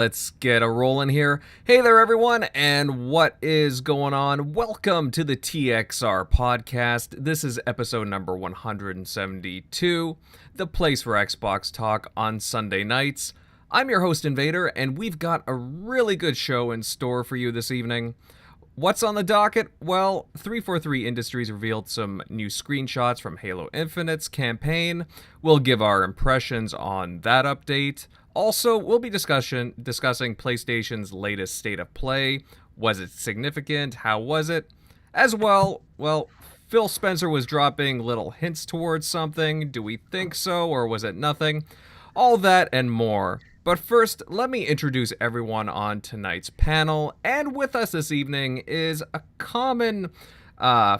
Let's get a rolling here. Hey there, everyone, and what is going on? Welcome to the TXR Podcast. This is episode number 172, the place for Xbox talk on Sunday nights. I'm your host, Invader, and we've got a really good show in store for you this evening. What's on the docket? Well, 343 Industries revealed some new screenshots from Halo Infinite's campaign. We'll give our impressions on that update. Also, we'll be discussing PlayStation's latest state of play. Was it significant? How was it? As well, Phil Spencer was dropping little hints towards something. Do we think so, or was it nothing? All that and more. But first, let me introduce everyone on tonight's panel. And with us this evening is a common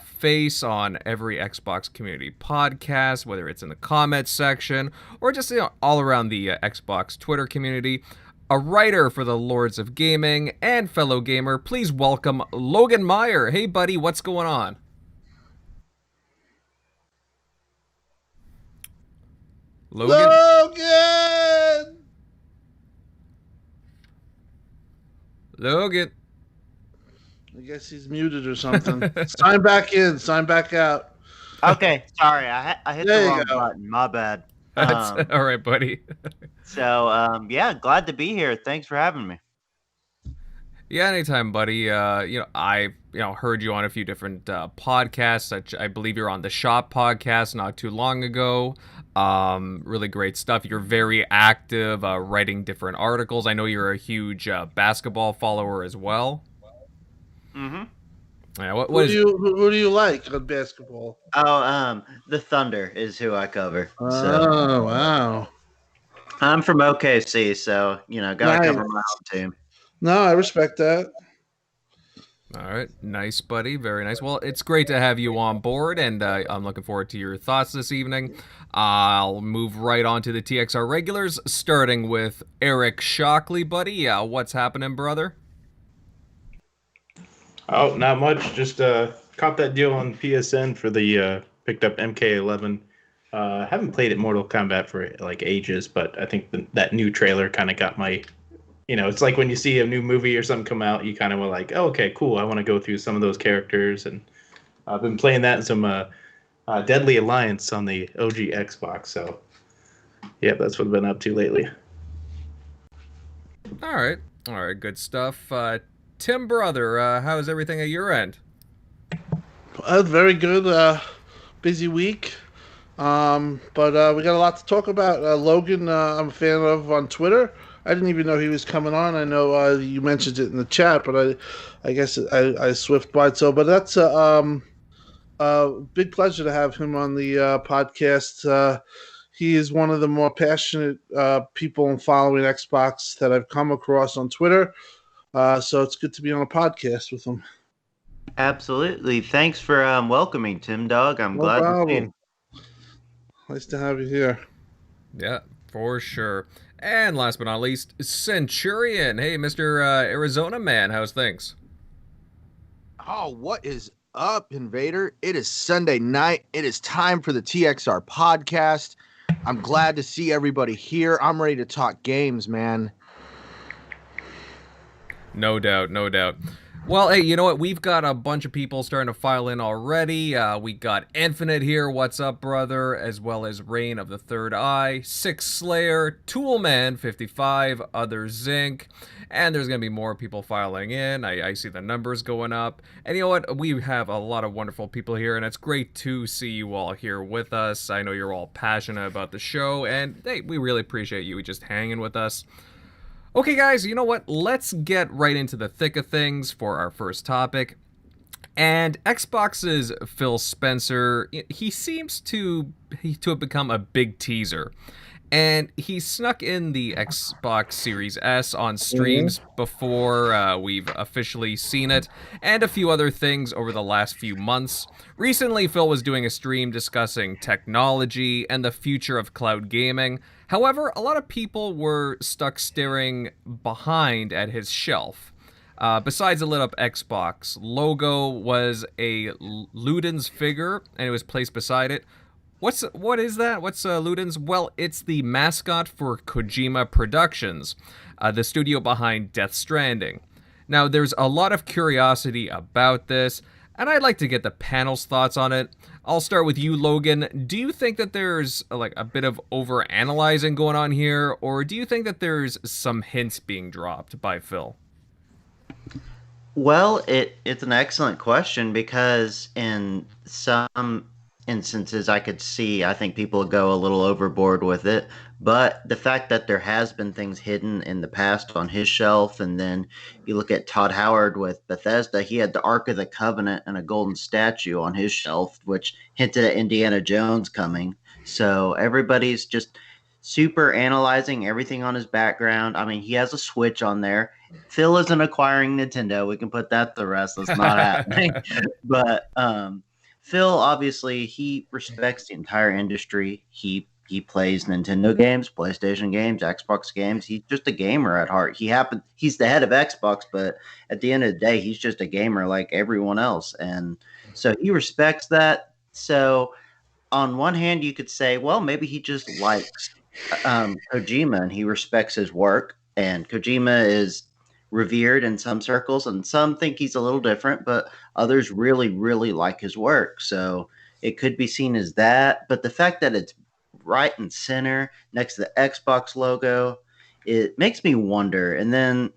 face on every Xbox community podcast, whether it's in the comments section or just all around the Xbox Twitter community. A writer for the Lords of Gaming and fellow gamer, please welcome Logan Meyer. Hey, buddy, what's going on? Logan! I guess he's muted or something. Sign back in, sign back out. Okay, sorry, I hit the wrong button. My bad. That's all right, buddy. Yeah, glad to be here. Thanks for having me. Yeah, anytime, buddy. I heard you on a few different podcasts. I believe you're on the Shop podcast not too long ago. Really great stuff. You're very active, writing different articles. I know you're a huge basketball follower as well. Mm-hmm. Yeah, who do you like on basketball? Oh, the Thunder is who I cover. Oh, wow. I'm from OKC, so gotta cover my own team. No, I respect that. All right. Nice, buddy. Very nice. Well, it's great to have you on board, and I'm looking forward to your thoughts this evening. I'll move right on to the TXR regulars, starting with Eric Shockley, buddy. What's happening, brother? Oh, not much. Just caught that deal on PSN for the picked up MK11. Haven't played it Mortal Kombat for like ages, but I think that new trailer kind of got my... it's like when you see a new movie or something come out, you kind of were like, oh, okay, cool. I want to go through some of those characters. And I've been playing that in some Deadly Alliance on the OG Xbox. So, yeah, that's what I've been up to lately. All right. Good stuff. Tim, brother, how's everything at your end? Very good. Busy week. But we got a lot to talk about. Logan, I'm a fan of on Twitter. I didn't even know he was coming on. I know you mentioned it in the chat, but I guess I swift by it. So, but that's a big pleasure to have him on the podcast. He is one of the more passionate people in following Xbox that I've come across on Twitter. So it's good to be on a podcast with him. Absolutely. Thanks for welcoming Tim Dog. I'm glad to see you. Nice to have you here. Yeah, for sure. And last but not least, Centurion. Hey, Mr. Arizona man, how's things? Oh, what is up, Invader? It is Sunday night. It is time for the TXR podcast. I'm glad to see everybody here. I'm ready to talk games, man. No doubt. Well, hey, you know what? We've got a bunch of people starting to file in already. We got Infinite here, what's up, brother? As well as Reign of the Third Eye, Six Slayer, Toolman 55, Other Zinc, and there's going to be more people filing in. I see the numbers going up. And you know what? We have a lot of wonderful people here, and it's great to see you all here with us. I know you're all passionate about the show, and hey, we really appreciate you just hanging with us. Okay, guys, you know what? Let's get right into the thick of things for our first topic. And Xbox's Phil Spencer, he seems to have become a big teaser. And he snuck in the Xbox Series S on streams before we've officially seen it, and a few other things over the last few months. Recently, Phil was doing a stream discussing technology and the future of cloud gaming. However, a lot of people were stuck staring behind at his shelf. Besides the lit-up Xbox logo was a Luden's figure, and it was placed beside it. What is that? What's Luden's? Well, it's the mascot for Kojima Productions. the studio behind Death Stranding. Now, there's a lot of curiosity about this, and I'd like to get the panel's thoughts on it. I'll start with you, Logan. Do you think that there's like a bit of over-analyzing going on here, or do you think that there's some hints being dropped by Phil? Well, it's an excellent question because in some instances I think people go a little overboard with it. But the fact that there has been things hidden in the past on his shelf, and then you look at Todd Howard with Bethesda, he had the Ark of the Covenant and a golden statue on his shelf, which hinted at Indiana Jones coming. So everybody's just super analyzing everything on his background. I mean, he has a Switch on there. Phil isn't acquiring Nintendo. We can put that to rest. That's not happening. But Phil, obviously, he respects the entire industry. He plays Nintendo games, PlayStation games, Xbox games. He's just a gamer at heart. He's the head of Xbox, but at the end of the day, he's just a gamer like everyone else. And so he respects that. So on one hand, you could say, well, maybe he just likes Kojima and he respects his work. And Kojima is revered in some circles, and some think he's a little different, but others really, really like his work. So it could be seen as that. But the fact that it's right in center next to the Xbox logo, it makes me wonder. And then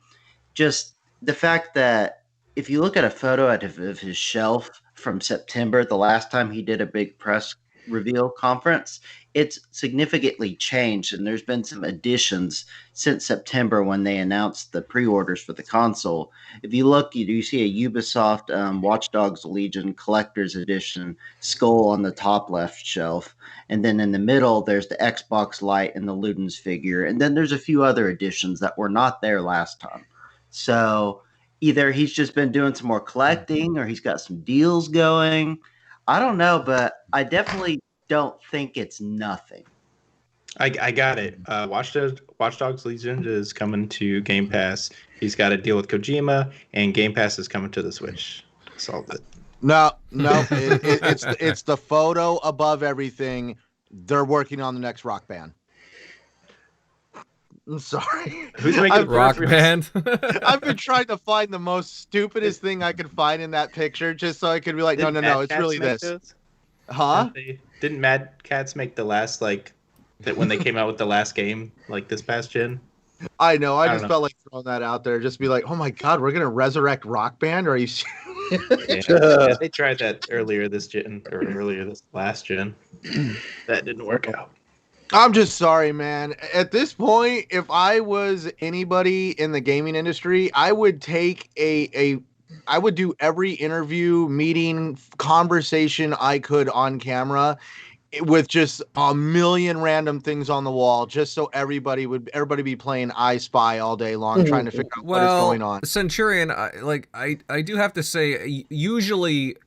just the fact that if you look at a photo of his shelf from September, the last time he did a big press reveal conference, it's significantly changed, and there's been some additions since September when they announced the pre-orders for the console. If you look, you see a Ubisoft Watch Dogs Legion Collector's Edition skull on the top left shelf, and then in the middle there's the Xbox Lite and the Ludens figure, and then there's a few other additions that were not there last time. So either he's just been doing some more collecting, or he's got some deals going. I don't know, but I definitely don't think it's nothing. I got it. Watch Dogs Legion is coming to Game Pass. He's got a deal with Kojima, and Game Pass is coming to the Switch. Solved it. No, it's the photo above everything. They're working on the next Rock Band. I'm sorry. Who's making Rock Band? I've been trying to find the most stupidest thing I could find in that picture, just so I could be like, no, it's really this. Those? Huh? Didn't Mad Cats make the last, like, that when they came out with the last game, like this past gen? I know. I just felt like throwing that out there, just be like, oh my God, we're gonna resurrect Rock Band? Are you serious? Yeah, they tried that earlier this last gen. That didn't work out. I'm just sorry, man. At this point, if I was anybody in the gaming industry, I would take I would do every interview, meeting, conversation I could on camera with just a million random things on the wall, just so everybody be playing I Spy all day long, trying to figure out what is going on. Centurion, I do have to say, usually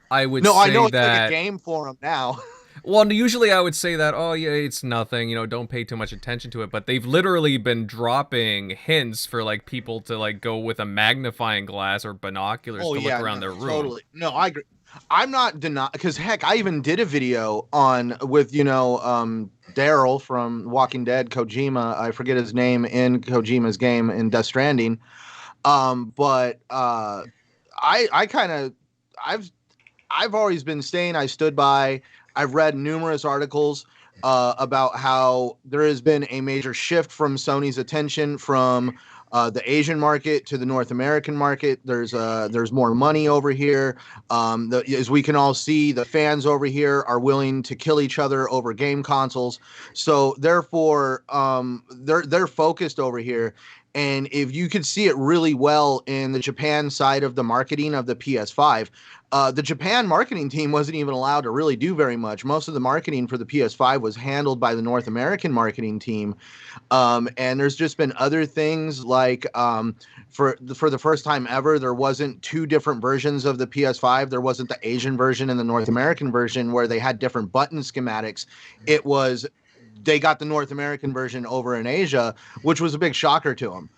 I would say I know it's that like a game for them now. Well, usually I would say that, oh yeah, it's nothing, don't pay too much attention to it. But they've literally been dropping hints for like people to like go with a magnifying glass or binoculars to look around their room. Totally. No, I agree. I'm not denying, because heck, I even did a video with Daryl from Walking Dead, Kojima. I forget his name in Kojima's game in Death Stranding. But I've always been saying I stood by. I've read numerous articles about how there has been a major shift from Sony's attention from the Asian market to the North American market. There's more money over here. As we can all see, the fans over here are willing to kill each other over game consoles. So therefore, they're focused over here. And if you could see it really well in the Japan side of the marketing of the PS5, the Japan marketing team wasn't even allowed to really do very much. Most of the marketing for the PS5 was handled by the North American marketing team. And there's just been other things like for the first time ever, there wasn't two different versions of the PS5. There wasn't the Asian version and the North American version where they had different button schematics. It was they got the North American version over in Asia, which was a big shocker to them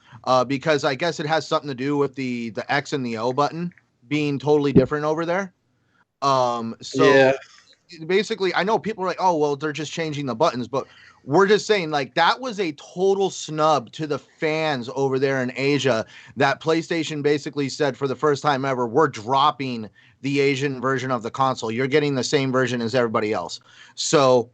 because I guess it has something to do with the X and the O button being totally different over there. basically, I know people are like, oh, well, they're just changing the buttons, but we're just saying, like, that was a total snub to the fans over there in Asia, that PlayStation basically said for the first time ever, we're dropping the Asian version of the console. You're getting the same version as everybody else. So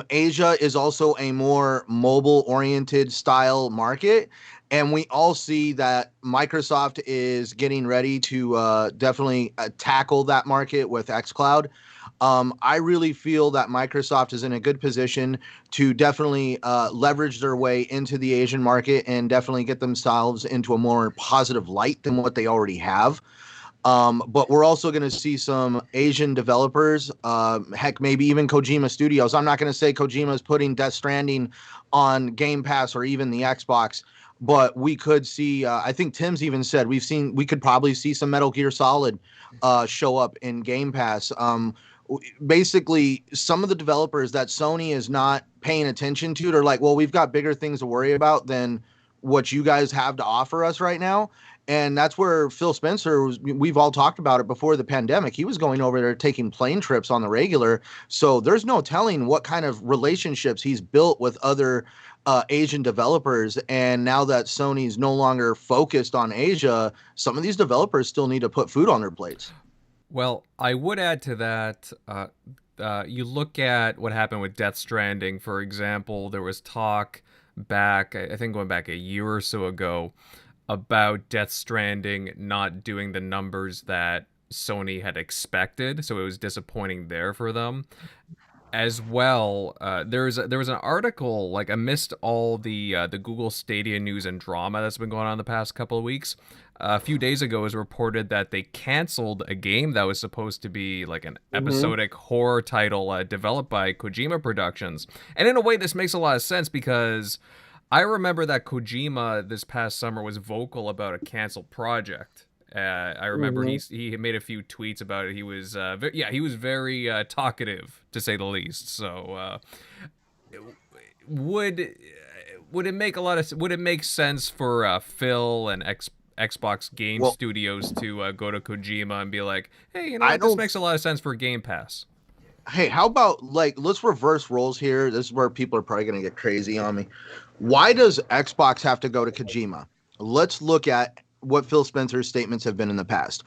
Asia is also a more mobile oriented style market. And we all see that Microsoft is getting ready to definitely tackle that market with xCloud. I really feel that Microsoft is in a good position to definitely leverage their way into the Asian market and definitely get themselves into a more positive light than what they already have. But we're also going to see some Asian developers, heck, maybe even Kojima Studios. I'm not going to say Kojima is putting Death Stranding on Game Pass or even the Xbox, but we could see, I think Tim's even said, we could probably see some Metal Gear Solid show up in Game Pass. Basically, some of the developers that Sony is not paying attention to, they're like, well, we've got bigger things to worry about than what you guys have to offer us right now. And that's where Phil Spencer was. We've all talked about it before the pandemic. He was going over there taking plane trips on the regular. So there's no telling what kind of relationships he's built with other Asian developers. And now that Sony's no longer focused on Asia, some of these developers still need to put food on their plates. Well, I would add to that, you look at what happened with Death Stranding, for example. There was talk back, I think going back a year or so ago, about Death Stranding not doing the numbers that Sony had expected, so it was disappointing there for them. As well, there was an article, like, amidst all the Google Stadia news and drama that's been going on the past couple of weeks. A few days ago, it was reported that they canceled a game that was supposed to be like an episodic horror title developed by Kojima Productions. And in a way, this makes a lot of sense because I remember that Kojima this past summer was vocal about a canceled project. I remember he made a few tweets about it. He was he was very talkative, to say the least. So would it make sense for Phil and Xbox Game Studios to go to Kojima and be like, hey, you know what, this makes a lot of sense for Game Pass? Hey, how about, like, let's reverse roles here. This is where people are probably going to get crazy on me. Why does Xbox have to go to Kojima? Let's look at what Phil Spencer's statements have been in the past.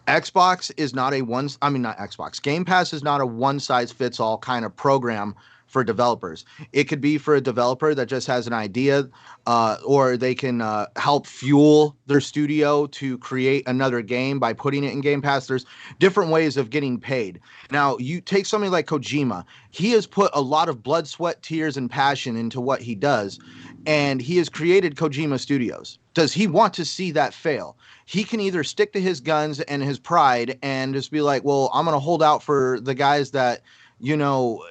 Xbox is not not Xbox. Game Pass is not a one-size-fits-all kind of program for developers. It could be for a developer that just has an idea, or they can help fuel their studio to create another game by putting it in Game Pass. There's different ways of getting paid. Now, you take somebody like Kojima. He has put a lot of blood, sweat, tears, and passion into what he does, and he has created Kojima Studios. Does he want to see that fail? He can either stick to his guns and his pride and just be like, well, I'm going to hold out for the guys that, you know,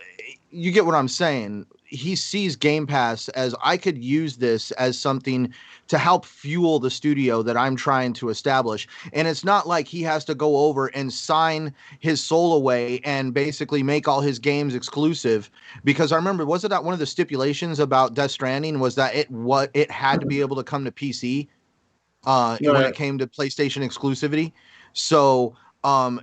you get what I'm saying. He sees Game Pass as, I could use this as something to help fuel the studio that I'm trying to establish. And it's not like he has to go over and sign his soul away and basically make all his games exclusive. Because I remember, wasn't that one of the stipulations about Death Stranding was that it had to be able to come to PC when it came to PlayStation exclusivity. So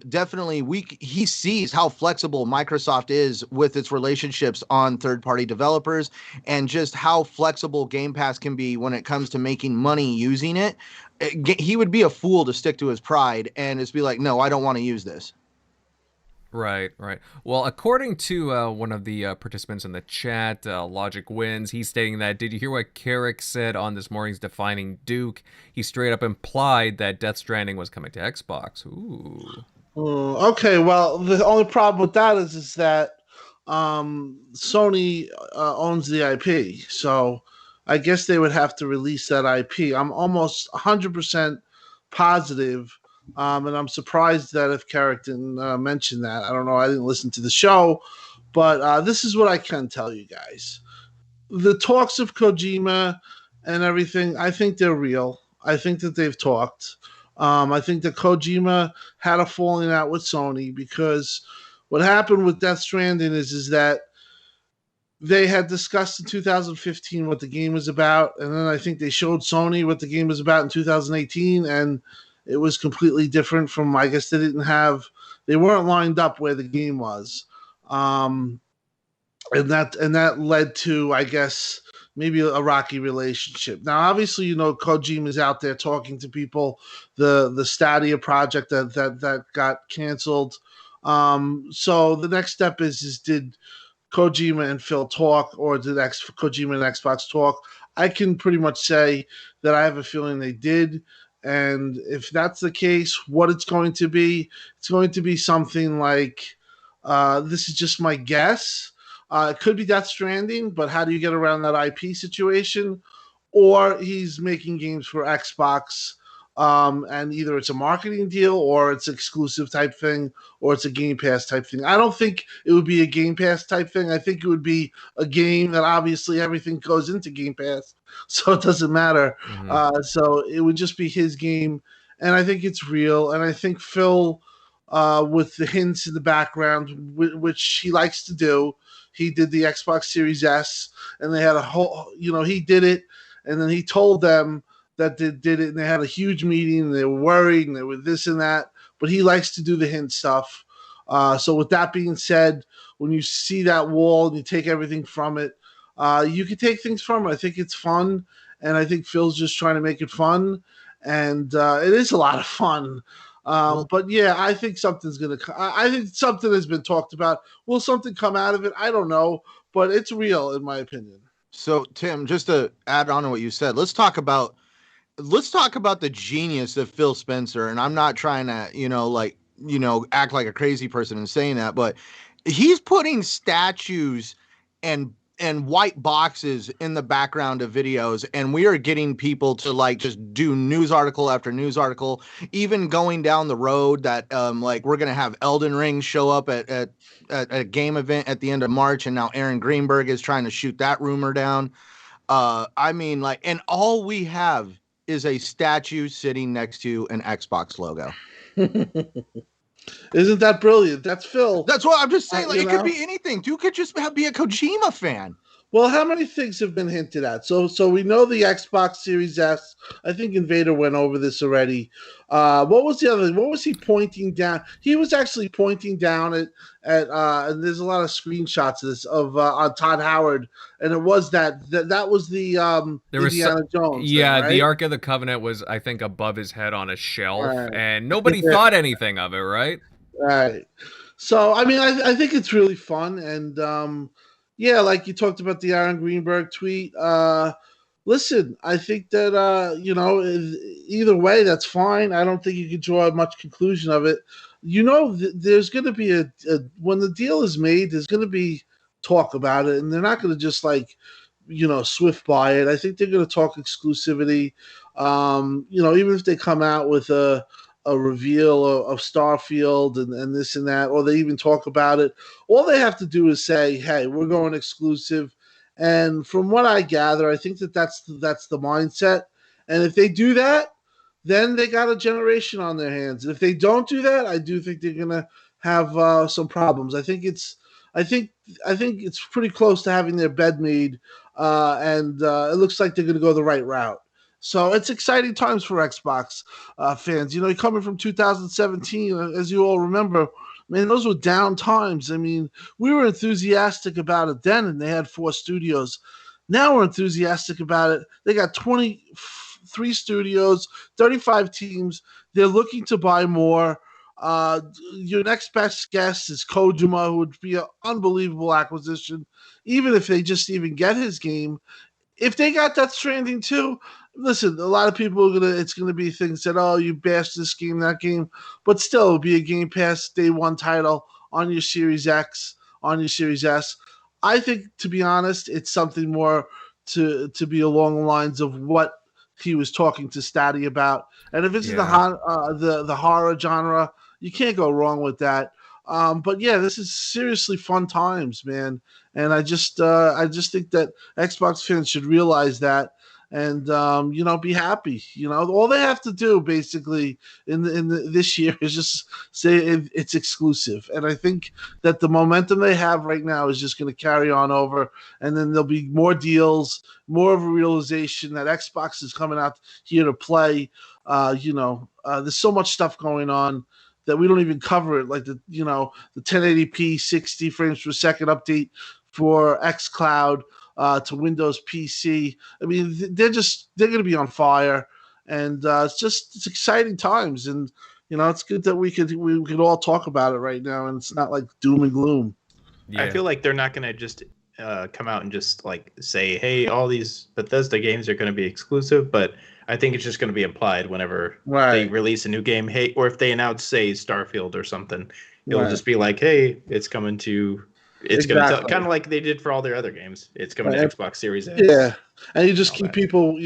definitely he sees how flexible Microsoft is with its relationships on third-party developers, and just how flexible Game Pass can be when it comes to making money using it. He would be a fool to stick to his pride and just be like, no, I don't want to use this. Right. Well, according to one of the participants in the chat, Logic Wins, he's stating that, did you hear what Carrick said on this morning's Defining Duke? He straight up implied that Death Stranding was coming to Xbox. Ooh. Okay, well, the only problem with that is that Sony owns the IP, so I guess they would have to release that IP. I'm almost 100% positive. And I'm surprised that if Carrick didn't mention that. I don't know. I didn't listen to the show. But this is what I can tell you guys. The talks of Kojima and everything, I think they're real. I think that they've talked. I think that Kojima had a falling out with Sony because what happened with Death Stranding is that they had discussed in 2015 what the game was about. And then I think they showed Sony what the game was about in 2018. And it was completely different from, I guess they didn't have They weren't lined up where the game was. And that led to, I guess, maybe a rocky relationship. Now, obviously, Kojima's out there talking to people. The Stadia project that got canceled. So the next step is did Kojima and Phil talk, or did Kojima and Xbox talk? I can pretty much say that I have a feeling they did. And if that's the case, what it's going to be something like, this is just my guess. It could be Death Stranding, but how do you get around that IP situation? Or he's making games for Xbox, and either it's a marketing deal, or it's exclusive type thing, or it's a Game Pass type thing. I don't think it would be a Game Pass type thing. I think it would be a game that obviously everything goes into Game Pass, so it doesn't matter. Mhm. So it would just be his game, and I think it's real. And I think Phil, with the hints in the background, which he likes to do, he did the Xbox Series S, and they had a whole, he did it, and then he told them that they did it, and they had a huge meeting, and they were worried, and they were this and that, but he likes to do the hint stuff. So with that being said, when you see that wall and you take everything from it, you can take things from it. I think it's fun, and I think Phil's just trying to make it fun, and it is a lot of fun. But yeah, I think something's gonna. I think something has been talked about. Will something come out of it? I don't know, but it's real in my opinion. So Tim, just to add on to what you said, let's talk about the genius of Phil Spencer. And I'm not trying to, act like a crazy person in saying that, but he's putting statues and white boxes in the background of videos, and we are getting people to just do news article after news article, even going down the road that we're gonna have Elden Ring show up at a game event at the end of March, and now Aaron Greenberg is trying to shoot that rumor down. And all we have is a statue sitting next to an Xbox logo. Isn't that brilliant? That's Phil. That's what I'm just saying. It know? could be anything. Dude could just be a Kojima fan. Well, how many things have been hinted at? So we know the Xbox Series S. I think Invader went over this already. What was the other thing? What was he pointing down? He was actually pointing down at and there's a lot of screenshots of this on Todd Howard, and it was that was the There was Indiana Jones. Yeah, thing, right? the Ark of the Covenant was, I think, above his head on a shelf, Right. and nobody thought anything of it, right? Right. So I mean, I think it's really fun, and yeah, like you talked about the Aaron Greenberg tweet. Listen, I think that either way, that's fine. I don't think you can draw much conclusion of it. There's going to be when the deal is made, there's going to be talk about it, and they're not going to just swift by it. I think they're going to talk exclusivity. Even if they come out with a reveal of Starfield and this and that, or they even talk about it, all they have to do is say, hey, we're going exclusive. And from what I gather, I think that's the mindset. And if they do that, then they got a generation on their hands. And if they don't do that, I do think they're gonna have some problems. I think it's pretty close to having their bed made, and it looks like they're gonna go the right route. So it's exciting times for Xbox fans. Coming from 2017, as you all remember, man, those were down times. I mean, we were enthusiastic about it then, and they had 4 studios. Now we're enthusiastic about it. They got 23 studios, 35 teams. They're looking to buy more. Your next best guess is Kojima, who would be an unbelievable acquisition, even if they just even get his game. If they got Death Stranding too, listen, a lot of people it's gonna be things that, oh, you bashed this game, that game, but still it'll be a Game Pass day one title on your Series X, on your Series S. I think, to be honest, it's something more to be along the lines of what he was talking to Stadia about. And if it's in the horror genre, you can't go wrong with that. But yeah, this is seriously fun times, man. And I just think that Xbox fans should realize that, and be happy. All they have to do basically in this year is just say it's exclusive. And I think that the momentum they have right now is just going to carry on over, and then there'll be more deals, more of a realization that Xbox is coming out here to play. There's so much stuff going on that we don't even cover it, like the 1080p 60 frames per second update for xCloud to Windows PC. I mean, they're going to be on fire, and it's exciting times, and it's good that we could all talk about it right now, and it's not like doom and gloom. Yeah. I feel like they're not going to just come out and just like say, hey, all these Bethesda games are going to be exclusive, but I think it's just going to be implied whenever they release a new game. Hey, or if they announce, say, Starfield or something, it'll just be like, hey, it's coming to. It's going to kind of like they did for all their other games. It's coming to Xbox Series X. Yeah, and you just keep people.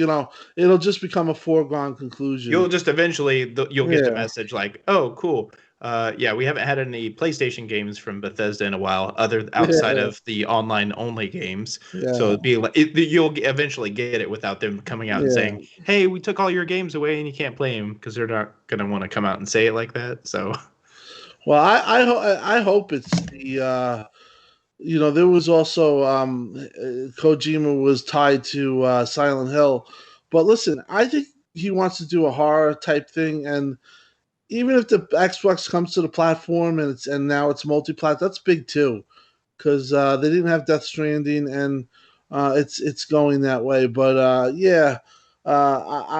It'll just become a foregone conclusion. You'll just eventually you'll get the message like, oh, cool. Yeah, we haven't had any PlayStation games from Bethesda in a while, outside of the online only games. Yeah. So it'd be like you'll eventually get it without them coming out and saying, "Hey, we took all your games away and you can't play them," because they're not gonna want to come out and say it like that. So, well, I hope it's the. There was also Kojima was tied to Silent Hill, but listen, I think he wants to do a horror type thing, and even if the Xbox comes to the platform and now it's multi-plat, that's big too, because they didn't have Death Stranding, and it's going that way. But I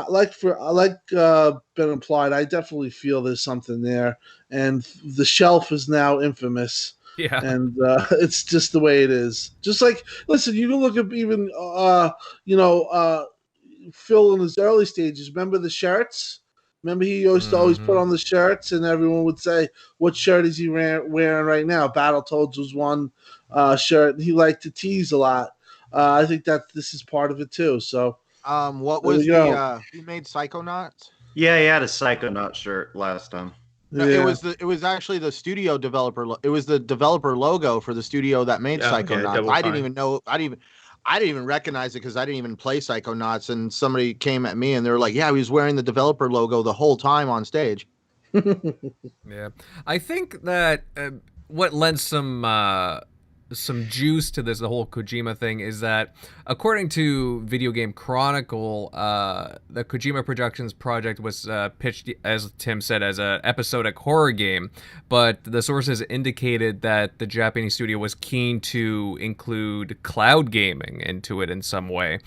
like been implied. I definitely feel there's something there, and the shelf is now infamous. Yeah, and it's just the way it is. Just like, listen, you can look at even Phil in his early stages. Remember the shirts? Remember he used to always put on the shirts, and everyone would say, "What shirt is he wearing right now?" Battletoads was one shirt. He liked to tease a lot. I think that this is part of it too. So, what was he made Psychonauts? Yeah, he had a Psychonaut shirt last time. No, it was actually the studio developer. It was the developer logo for the studio that made Psychonauts. I didn't even know. I didn't even recognize it because I didn't even play Psychonauts. And somebody came at me and they were like, "Yeah, he was wearing the developer logo the whole time on stage." Yeah, I think that what lends some juice to the whole Kojima thing is that, according to Video Game Chronicle, the Kojima Productions project was pitched, as Tim said, as an episodic horror game, but the sources indicated that the Japanese studio was keen to include cloud gaming into it in some way,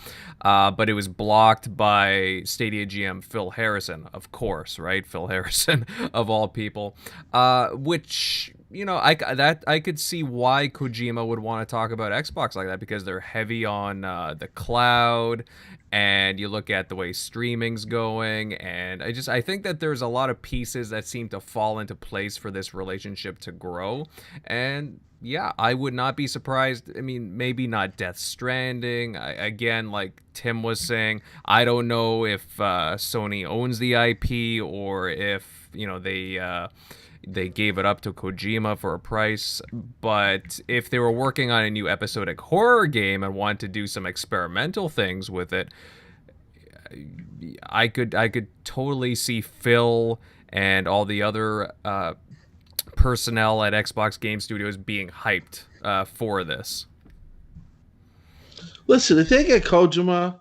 but it was blocked by Stadia GM Phil Harrison, of course, right? Phil Harrison, of all people, which... I could see why Kojima would want to talk about Xbox like that, because they're heavy on the cloud, and you look at the way streaming's going, and I think that there's a lot of pieces that seem to fall into place for this relationship to grow, and yeah, I would not be surprised. I mean, maybe not Death Stranding. Again, like Tim was saying, I don't know if Sony owns the IP or if, they gave it up to Kojima for a price, but if they were working on a new episodic horror game and wanted to do some experimental things with it, I could totally see Phil and all the other personnel at Xbox Game Studios being hyped for this. Listen, if they get Kojima,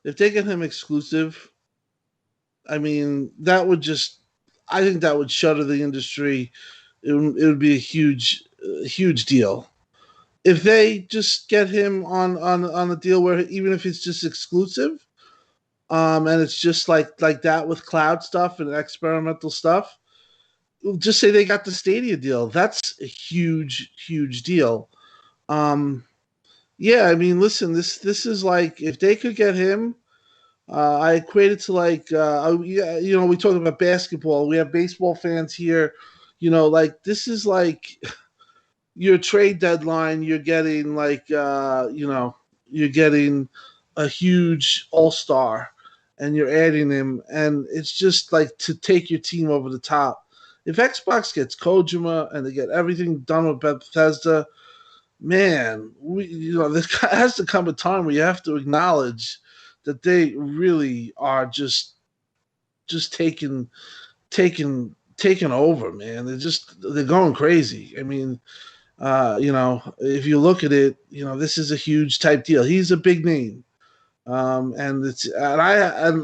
if they get him exclusive, I mean, I think that would shutter the industry. It would be a huge deal. If they just get him on a deal where even if it's just exclusive, and it's just like that with cloud stuff and experimental stuff, just say they got the Stadia deal. That's a huge deal. Yeah, I mean, listen, this is like, if they could get him. I equate it to like, we talk about basketball. We have baseball fans here. This is like your trade deadline. You're getting like, you're getting a huge all-star, and you're adding him, and it's just like to take your team over the top. If Xbox gets Kojima and they get everything done with Bethesda, man, there has to come a time where you have to acknowledge that they really are just taking over, man. They're going crazy. I mean, if you look at it, this is a huge type deal. He's a big name, and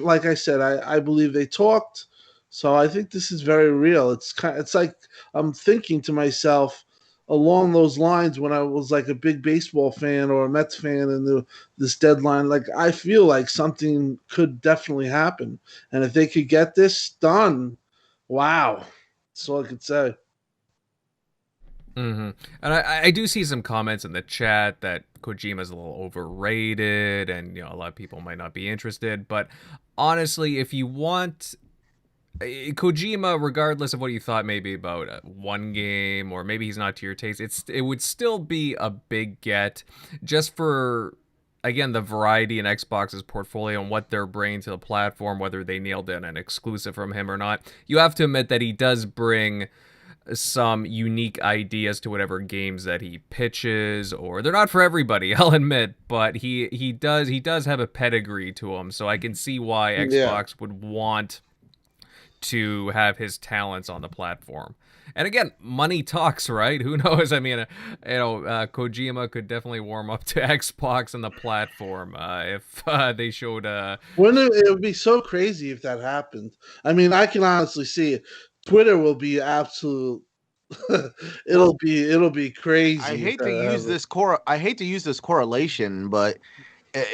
like I said, I believe they talked. So I think this is very real. It's like I'm thinking to myself along those lines when I was like a big baseball fan or a Mets fan and this deadline. Like I feel like something could definitely happen, and if they could get this done, wow, that's all I could say. And I do see some comments in the chat that Kojima's a little overrated, and a lot of people might not be interested. But honestly, if you want Kojima, regardless of what you thought maybe about one game, or maybe he's not to your taste, it would still be a big get, just for, again, the variety in Xbox's portfolio and what they're bringing to the platform, whether they nailed in an exclusive from him or not. You have to admit that he does bring some unique ideas to whatever games that he pitches, or they're not for everybody, I'll admit, but he does have a pedigree to him, so I can see why Xbox would want to have his talents on the platform. And again, money talks, right? Who knows? I mean, Kojima could definitely warm up to Xbox and the platform if they showed. Wouldn't it would be so crazy if that happened? I mean, I can honestly see it. Twitter will be absolute. it'll be crazy. I hate to use this correlation, but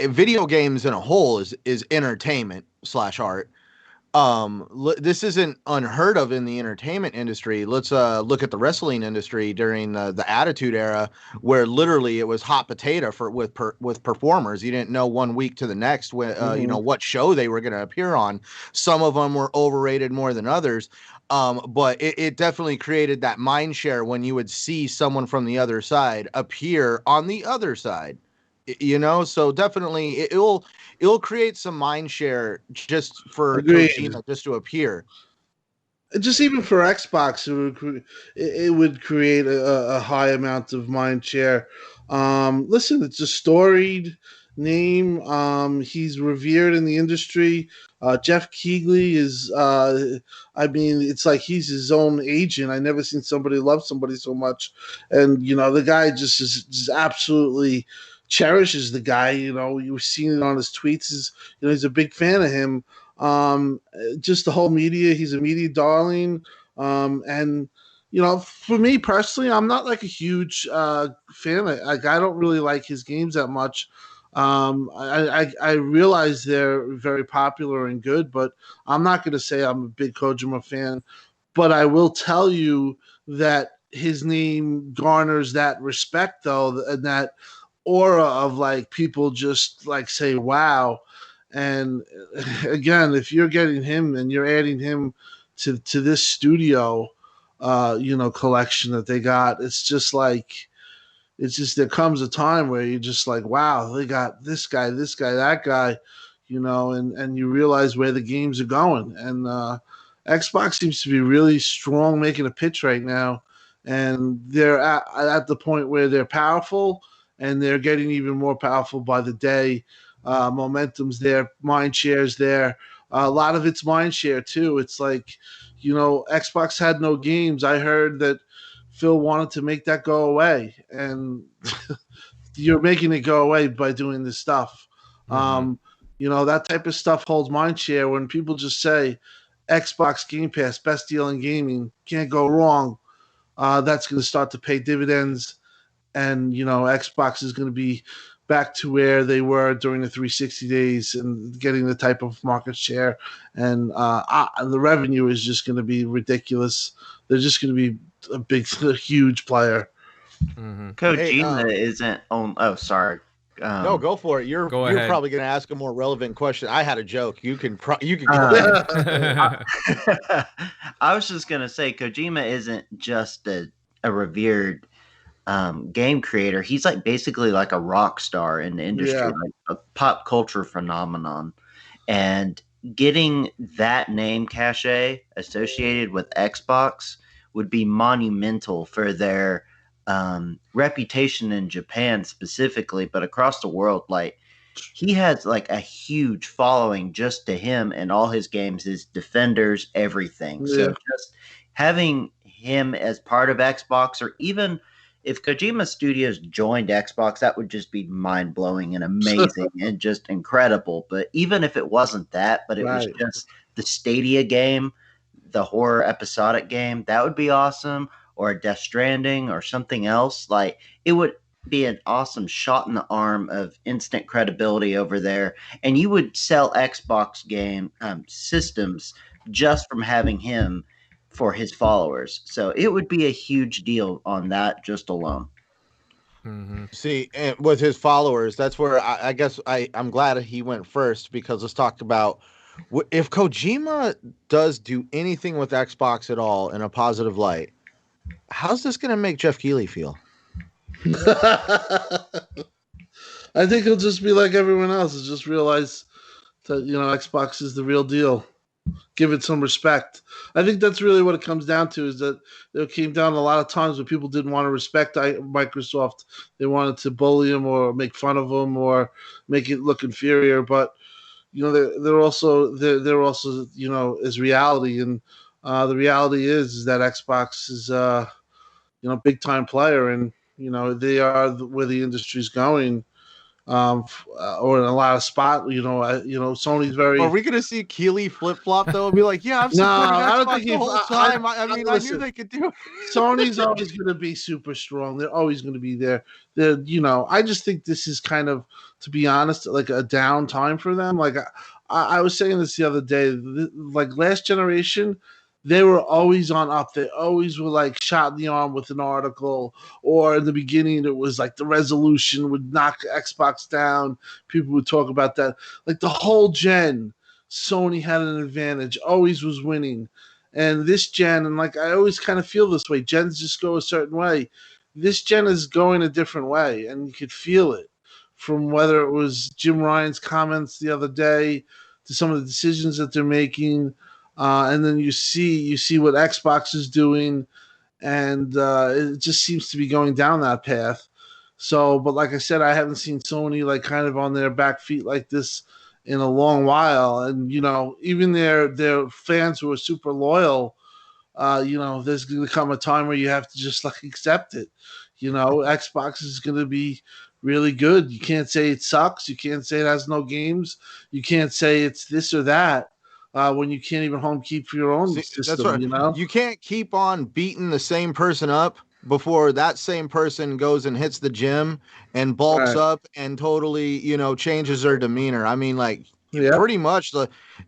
video games in a whole is entertainment / art. This isn't unheard of in the entertainment industry. Let's look at the wrestling industry during the Attitude Era, where literally it was hot potato with performers. You didn't know one week to the next when what show they were going to appear on. Some of them were overrated more than others. But it definitely created that mind share when you would see someone from the other side appear on the other side. So definitely it'll create some mind share just for Kojima just to appear. Just even for Xbox, it would create a high amount of mind share. Listen, it's a storied name. He's revered in the industry. Jeff Keighley is, it's like he's his own agent. I never seen somebody love somebody so much. And, the guy just absolutely cherishes the guy. You've seen it on his tweets. He's a big fan of him. Just the whole media, he's a media darling. And, for me personally, I'm not like a huge fan. I don't really like his games that much. I realize they're very popular and good, but I'm not going to say I'm a big Kojima fan. But I will tell you that his name garners that respect, though, and that aura of like people just like say wow. And again, if you're getting him and you're adding him to this studio collection that they got, it's just there comes a time where you're just like, wow, they got this guy, that guy, and you realize where the games are going. And Xbox seems to be really strong making a pitch right now, and they're at the point where they're powerful, and they're getting even more powerful by the day. Momentum's there, mind share's there. A lot of it's mind share too. It's like, Xbox had no games. I heard that Phil wanted to make that go away, and you're making it go away by doing this stuff. That type of stuff holds mind share. When people just say Xbox Game Pass, best deal in gaming, can't go wrong, that's going to start to pay dividends. And, Xbox is going to be back to where they were during the 360 days and getting the type of market share. And the revenue is just going to be ridiculous. They're just going to be a huge player. Kojima isn't on. Oh, sorry. No, go for it. You're probably going to ask a more relevant question. I had a joke. You can go. I was just going to say Kojima isn't just a revered game creator. He's like basically like a rock star in the industry, like a pop culture phenomenon. And getting that name cachet associated with Xbox would be monumental for their reputation in Japan specifically, but across the world. Like, he has like a huge following just to him and all his games, his defenders, everything. So just having him as part of Xbox, or even if Kojima Studios joined Xbox, that would just be mind-blowing and amazing and just incredible. But even if it wasn't that, but it was just the Stadia game, the horror episodic game, that would be awesome. Or a Death Stranding or something else. Like, it would be an awesome shot in the arm of instant credibility over there, and you would sell Xbox game systems just from having him for his followers. So it would be a huge deal on that just alone. Mm-hmm. See, and with his followers, that's where I guess I'm glad he went first, because let's talk about if Kojima does do anything with Xbox at all in a positive light, how's this going to make Jeff Keighley feel? I think he'll just be like everyone else, and just realize that, Xbox is the real deal. Give it some respect. I think that's really what it comes down to, is that it came down a lot of times when people didn't want to respect Microsoft. They wanted to bully them or make fun of them or make it look inferior. But, they're also is reality. And the reality is that Xbox is, big time player, and, they are where the industry's going. Or in a lot of spot, Sony's very. Are we going to see Keighley flip flop though? And be like, yeah, I'm supporting I don't Xbox think the whole time. I mean, I knew they could do it. Sony's always going to be super strong. They're always going to be there. I just think this is kind of, to be honest, like a down time for them. Like I was saying this the other day, like last generation, they were always on up. They always were like shot in the arm with an article, or in the beginning it was like the resolution would knock Xbox down. People would talk about that. Like the whole gen, Sony had an advantage, always was winning. And this gen, and like I always kind of feel this way, gens just go a certain way. This gen is going a different way, and you could feel it from whether it was Jim Ryan's comments the other day to some of the decisions that they're making. And then you see what Xbox is doing, and it just seems to be going down that path. So, but like I said, I haven't seen Sony like kind of on their back feet like this in a long while. And even their fans who are super loyal, there's going to come a time where you have to just like accept it. Xbox is going to be really good. You can't say it sucks. You can't say it has no games. You can't say it's this or that. When you can't even home keep for your own system, that's right. You can't keep on beating the same person up before that same person goes and hits the gym and bulks up and totally, changes their demeanor. I mean, like, pretty much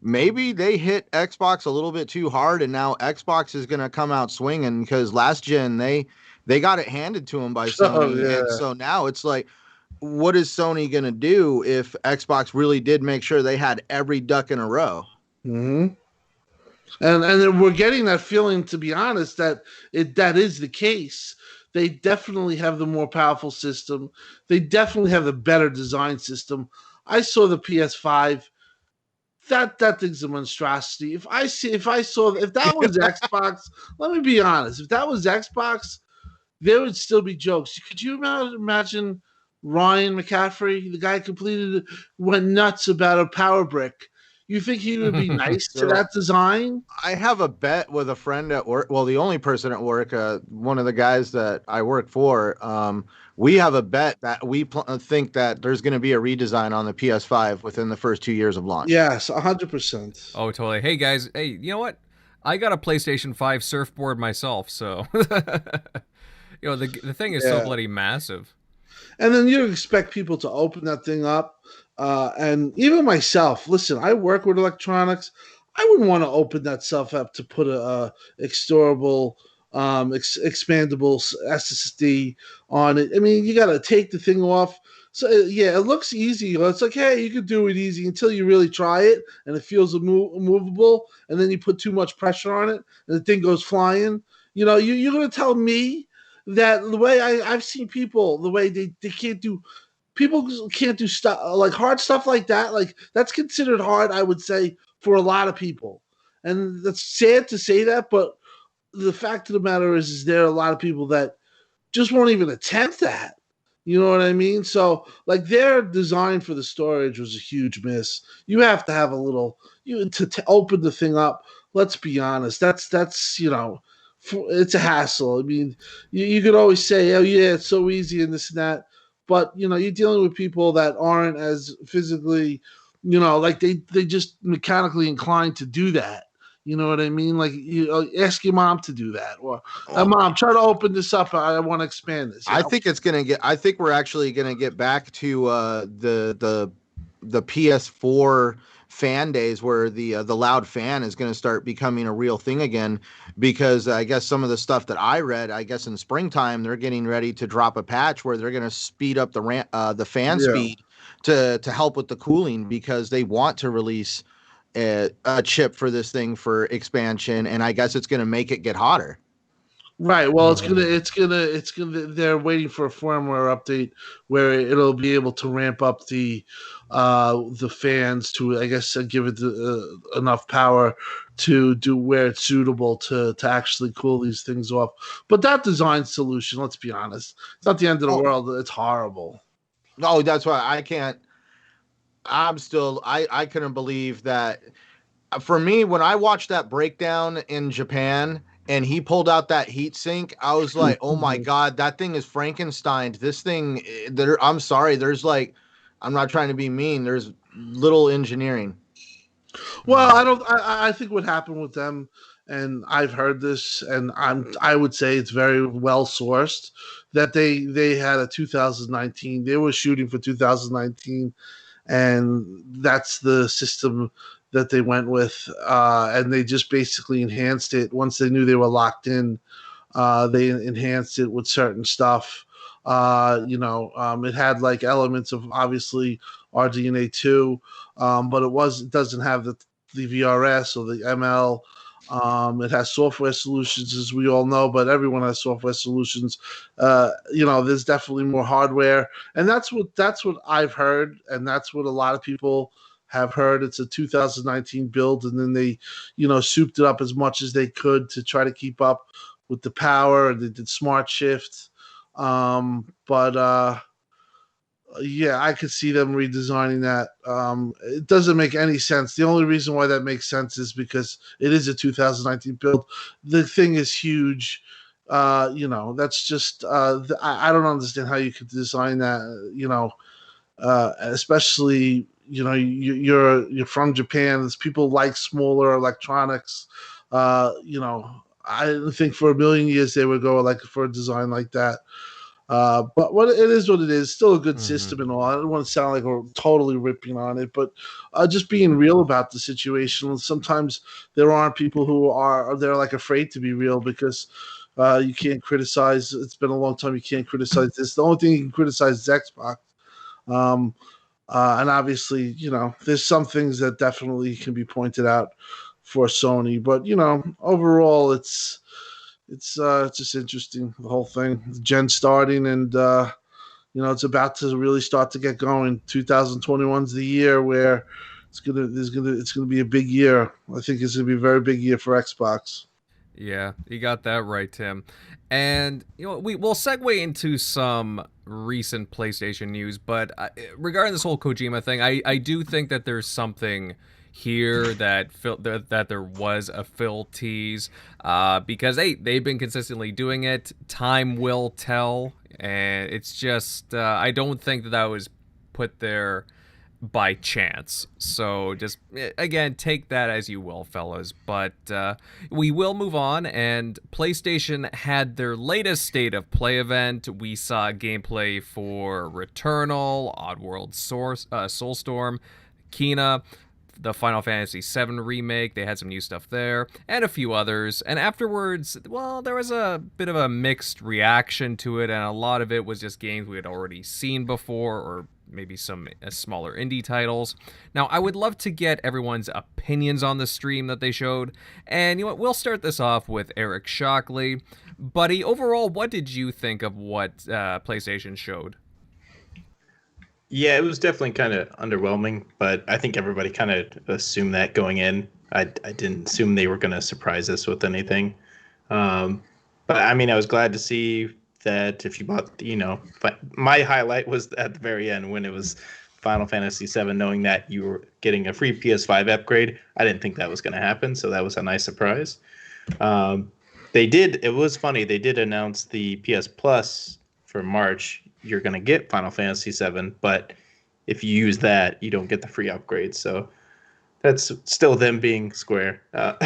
maybe they hit Xbox a little bit too hard, and now Xbox is going to come out swinging, because last gen they got it handed to them by Sony. And so now it's like, what is Sony going to do if Xbox really did make sure they had every duck in a row? Mm-hmm. And we're getting that feeling, to be honest, that is the case. They definitely have the more powerful system. They definitely have the better design system. I saw the PS5. That thing's a monstrosity. If that was Xbox, let me be honest. If that was Xbox, there would still be jokes. Could you imagine Ryan McCaffrey, the guy went nuts about a power brick? You think he would be nice to that design? I have a bet with a friend at work. Well, the only person at work, one of the guys that I work for, we have a bet that we think that there's going to be a redesign on the PS5 within the first 2 years of launch. Yes, 100%. Oh, totally. Hey, guys. Hey, you know what? I got a PlayStation 5 surfboard myself, so... the thing is so bloody massive. And then you expect people to open that thing up. And even myself, listen, I work with electronics. I wouldn't want to open that stuff up to put a extorable, expandable SSD on it. I mean, you got to take the thing off. So, it looks easy. It's like, hey, you could do it easy until you really try it, and it feels immovable, and then you put too much pressure on it, and the thing goes flying. You're going to tell me that the way I've seen people, the way they can't do... People can't do stuff like hard stuff like that. Like, that's considered hard, I would say, for a lot of people. And that's sad to say that, but the fact of the matter is there are a lot of people that just won't even attempt that. You know what I mean? So, like, their design for the storage was a huge miss. You have to have a little to open the thing up. Let's be honest. That's it's a hassle. I mean, you could always say, oh yeah, it's so easy and this and that. But, you're dealing with people that aren't as physically, like they just mechanically inclined to do that. You know what I mean? Like, ask your mom to do that, or mom, try to open this up. I want to expand this. I think it's gonna get. I think we're actually gonna get back to the PS4 fan days where the loud fan is going to start becoming a real thing again, because I guess some of the stuff that I read, I guess in springtime they're getting ready to drop a patch where they're going to speed up the fan speed to help with the cooling, because they want to release a chip for this thing for expansion, and I guess it's going to make it get hotter. Right. Well, it's gonna. They're waiting for a firmware update where it'll be able to ramp up the fans to, I guess, give it enough power to do where it's suitable to actually cool these things off. But that design solution, let's be honest, it's not the end of the world. It's horrible. No, that's why I can't. I couldn't believe that. For me, when I watched that breakdown in Japan and he pulled out that heat sink, I was like, oh my God, that thing is Frankenstein. This thing, I'm sorry, there's like, I'm not trying to be mean, there's little engineering. Well, I think what happened with them, and I've heard this, and I would say it's very well sourced, that they had a 2019, they were shooting for 2019, and that's the system that they went with, and they just basically enhanced it once they knew they were locked in. They enhanced it with certain stuff. It had like elements of obviously RDNA 2, but it doesn't have the VRS or the ML. It has software solutions, as we all know, but everyone has software solutions. There's definitely more hardware, and that's what I've heard, and that's what a lot of people have heard. It's a 2019 build, and then they, souped it up as much as they could to try to keep up with the power, and they did smart shift. Yeah, I could see them redesigning that. It doesn't make any sense. The only reason why that makes sense is because it is a 2019 build. The thing is huge. That's just, I don't understand how you could design that, especially, you're from Japan. There's people like smaller electronics. I didn't think for a million years they would go for a design like that. But what it is, still a good system and all. I don't want to sound like we're totally ripping on it, but just being real about the situation. Sometimes there aren't people they're like afraid to be real because you can't criticize. It's been a long time. You can't criticize this. The only thing you can criticize is Xbox. And obviously, there's some things that definitely can be pointed out for Sony, but overall, it's just interesting, the whole thing. The gen starting, and it's about to really start to get going. 2021's the year where it's gonna be a big year. I think it's gonna be a very big year for Xbox. Yeah, you got that right, Tim. And we'll segue into some recent PlayStation news, but regarding this whole Kojima thing, I do think that there's something here that there was a Phil tease, because they've been consistently doing it. Time will tell, and it's just I don't think that was put there by chance. So just, again, take that as you will, fellas. But we will move on, and PlayStation had their latest State of Play event. We saw gameplay for Returnal, Oddworld Soulstorm, Kena, the Final Fantasy VII Remake. They had some new stuff there, and a few others. And afterwards, well, there was a bit of a mixed reaction to it, and a lot of it was just games we had already seen before, or maybe some smaller indie titles. Now, I would love to get everyone's opinions on the stream that they showed, and we'll start this off with Eric Shockley. Buddy, overall, what did you think of what PlayStation showed? Yeah, it was definitely kind of underwhelming, but I think everybody kind of assumed that going in. I didn't assume they were going to surprise us with anything. But I mean, I was glad to see that if you bought, but my highlight was at the very end when it was Final Fantasy VII, knowing that you were getting a free PS5 upgrade. I didn't think that was going to happen, so that was a nice surprise. It was funny, they did announce the PS Plus for March. You're going to get Final Fantasy VII, but if you use that, you don't get the free upgrade. So that's still them being Square. But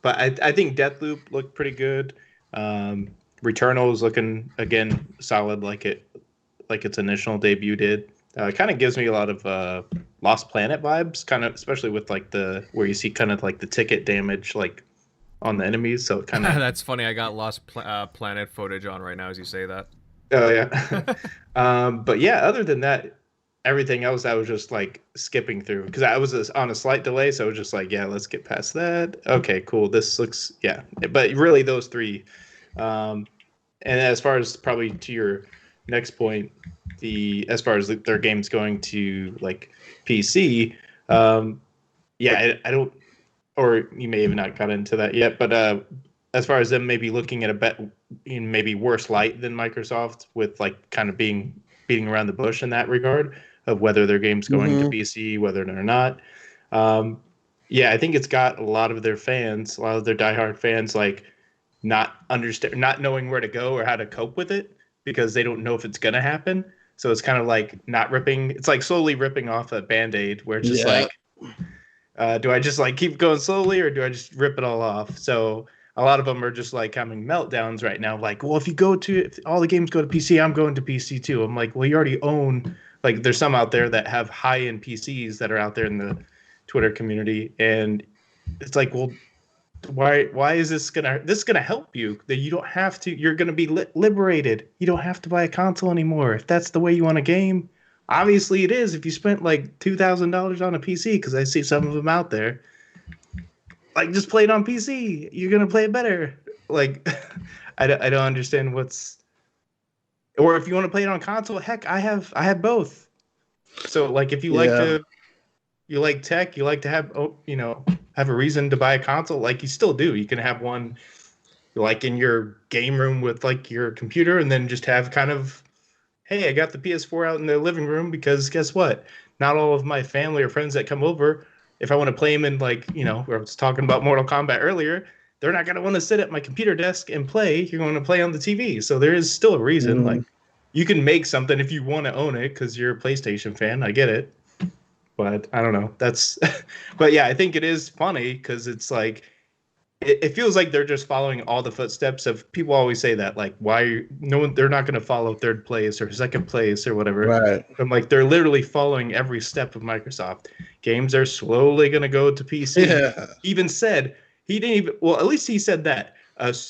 I think Deathloop looked pretty good. Returnal is looking again solid, like its initial debut did. Kind of gives me a lot of Lost Planet vibes, kind of, especially with like where you see kind of like the ticket damage like on the enemies. So kind of That's funny. I got Lost Planet footage on right now as you say that. Oh yeah. But yeah, other than that, everything else I was just like skipping through because I was on a slight delay, so I was just like, yeah, let's get past that. Okay, cool. This looks but really those three. And as far as probably to your next point, as far as their games going to like PC, I don't, or you may have not got into that yet, but as far as them maybe looking at a bet in maybe worse light than Microsoft with like kind of beating around the bush in that regard of whether their game's going to PC, whether they're not. I think it's got a lot of their fans, a lot of their diehard fans, like not knowing where to go or how to cope with it because they don't know if it's gonna happen. So it's kind of like it's like slowly ripping off a Band-Aid where it's just like, do I just like keep going slowly or do I just rip it all off? So a lot of them are just like having meltdowns right now. Like, well, if all the games go to PC, I'm going to PC too. I'm like, well, you already own, like there's some out there that have high-end PCs that are out there in the Twitter community. And it's like, well, why is this gonna help you? That you don't have to, you're gonna be liberated. You don't have to buy a console anymore. If that's the way you want a game, obviously it is. If you spent like $2,000 on a PC, because I see some of them out there, like just play it on PC. You're gonna play it better. Like, I don't understand or if you want to play it on console, heck, I have both. So like, if you you like tech, you like to have have a reason to buy a console, like you still do. You can have one like in your game room with like your computer, and then just have kind of, hey, I got the PS4 out in the living room because guess what? Not all of my family or friends that come over, if I want to play them in like, I was talking about Mortal Kombat earlier, they're not going to want to sit at my computer desk and play. You're going to play on the TV. So there is still a reason. Like you can make something if you want to own it because you're a PlayStation fan. I get it. But I don't know. But yeah, I think it is funny because it's like, it feels like they're just following all the footsteps of people always say that, like, they're not going to follow third place or second place or whatever. Right. I'm like, they're literally following every step of Microsoft. Games are slowly going to go to PC. Yeah. He even said, at least he said that.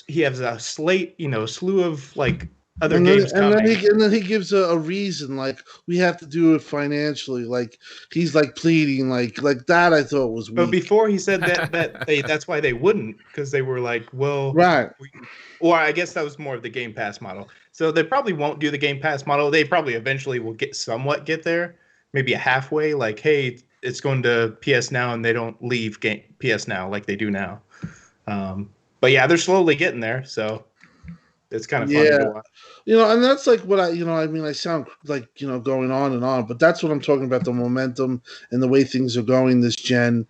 He has a slate, slew of like other games coming. And then he gives a reason, like we have to do it financially. Like he's like pleading, like that. I thought was weak. But before he said that that's why they wouldn't, because they were like, well, right. Or I guess that was more of the Game Pass model. So they probably won't do the Game Pass model. They probably eventually will get there, maybe a halfway. Like, hey, it's going to PS Now, and they don't leave PS Now like they do now. But yeah, they're slowly getting there. So. It's kind of funny to watch. And that's like what I sound like, going on and on, but that's what I'm talking about, the momentum and the way things are going this gen.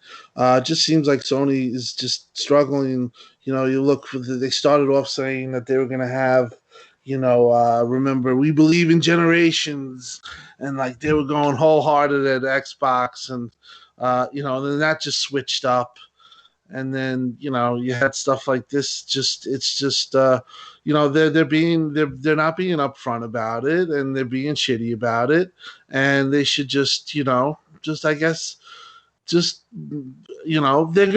Just seems like Sony is just struggling. You look, they started off saying that they were going to have, remember, we believe in generations, and like they were going wholehearted at Xbox, and, then that just switched up. And then, you had stuff like this. It's just, they're not being upfront about it, and they're being shitty about it. And they should they're going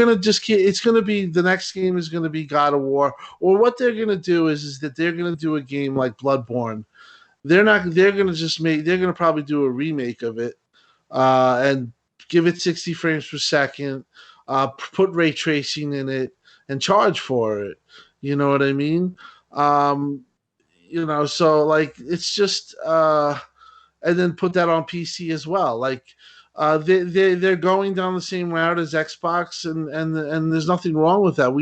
to just keep, it's going to be, the next game is going to be God of War, or what they're going to do is that they're going to do a game like Bloodborne. They're going to probably do a remake of it, and give it 60 frames per second. Put ray tracing in it and charge for it. You know what I mean? So like it's just and then put that on PC as well. Like they're going down the same route as Xbox, and there's nothing wrong with that.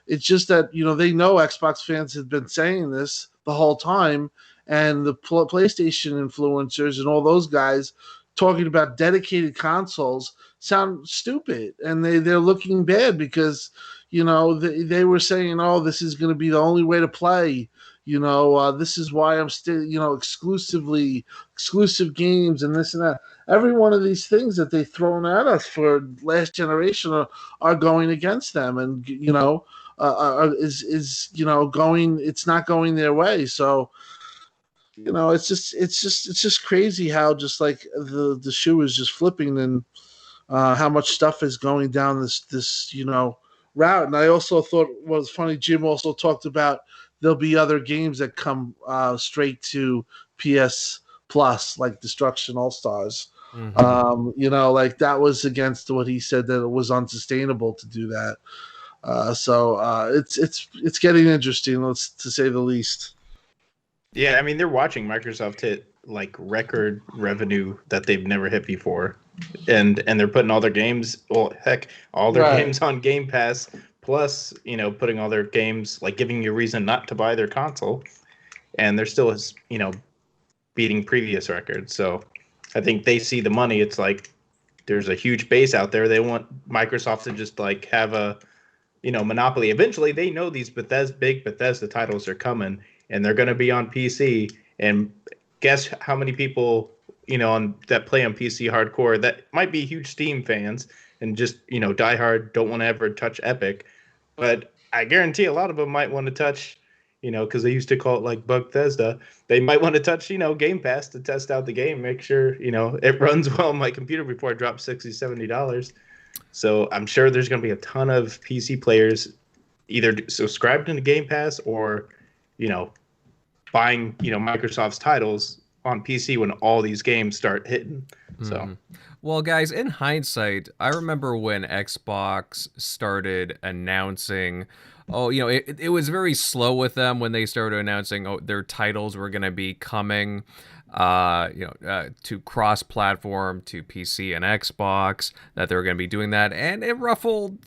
It's just that they know Xbox fans have been saying this the whole time, and the PlayStation influencers and all those guys talking about dedicated consoles sound stupid, and they're looking bad because they were saying, oh, this is going to be the only way to play. This is why I'm still, exclusive games and this and that. Every one of these things that they've thrown at us for last generation are going against them, and going. It's not going their way. So it's just crazy how just like the shoe is just flipping, and how much stuff is going down this route. And I also thought what was funny, Jim also talked about there'll be other games that come straight to PS Plus, like Destruction All Stars. Like that was against what he said, that it was unsustainable to do that. It's getting interesting, to say the least. Yeah, I mean, they're watching Microsoft hit like record revenue that they've never hit before, and they're putting all their games, all their games on Game Pass, plus putting all their games, like giving you a reason not to buy their console, and they're still beating previous records. So I think they see the money. It's like there's a huge base out there. They want Microsoft to just like have a monopoly. Eventually, they know these big Bethesda titles are coming, and they're going to be on PC. And guess how many people that play on PC hardcore that might be huge Steam fans and just diehard, don't want to ever touch Epic, but I guarantee a lot of them might want to touch because they used to call it like Bethesda. They might want to touch Game Pass to test out the game, make sure it runs well on my computer before it drops $60-$70. So I'm sure there's going to be a ton of PC players either subscribed into Game Pass or buying Microsoft's titles on PC when all these games start hitting. So well, guys, in hindsight, I remember when Xbox started announcing, it was very slow with them when they started announcing their titles were going to be coming to cross-platform, to PC and Xbox, that they were going to be doing that, and it ruffled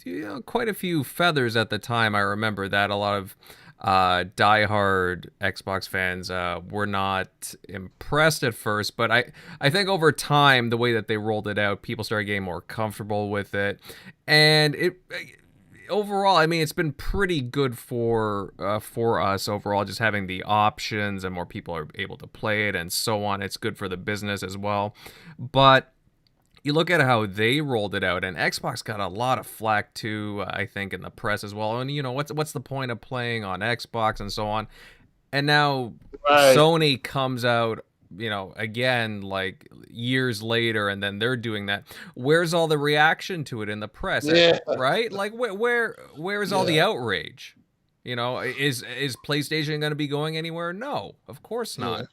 quite a few feathers at the time. I remember that a lot of diehard Xbox fans were not impressed at first, but I think over time, the way that they rolled it out, people started getting more comfortable with it, and overall, I mean, it's been pretty good for us overall, just having the options and more people are able to play it and so on. It's good for the business as well, but you look at how they rolled it out, and Xbox got a lot of flack too, I think, in the press as well. And what's the point of playing on Xbox and so on? And now Sony comes out, again, like years later, and then they're doing that. Where's all the reaction to it in the press? Yeah. Right? Like where's all the outrage? Is PlayStation going to be going anywhere? No, of course not.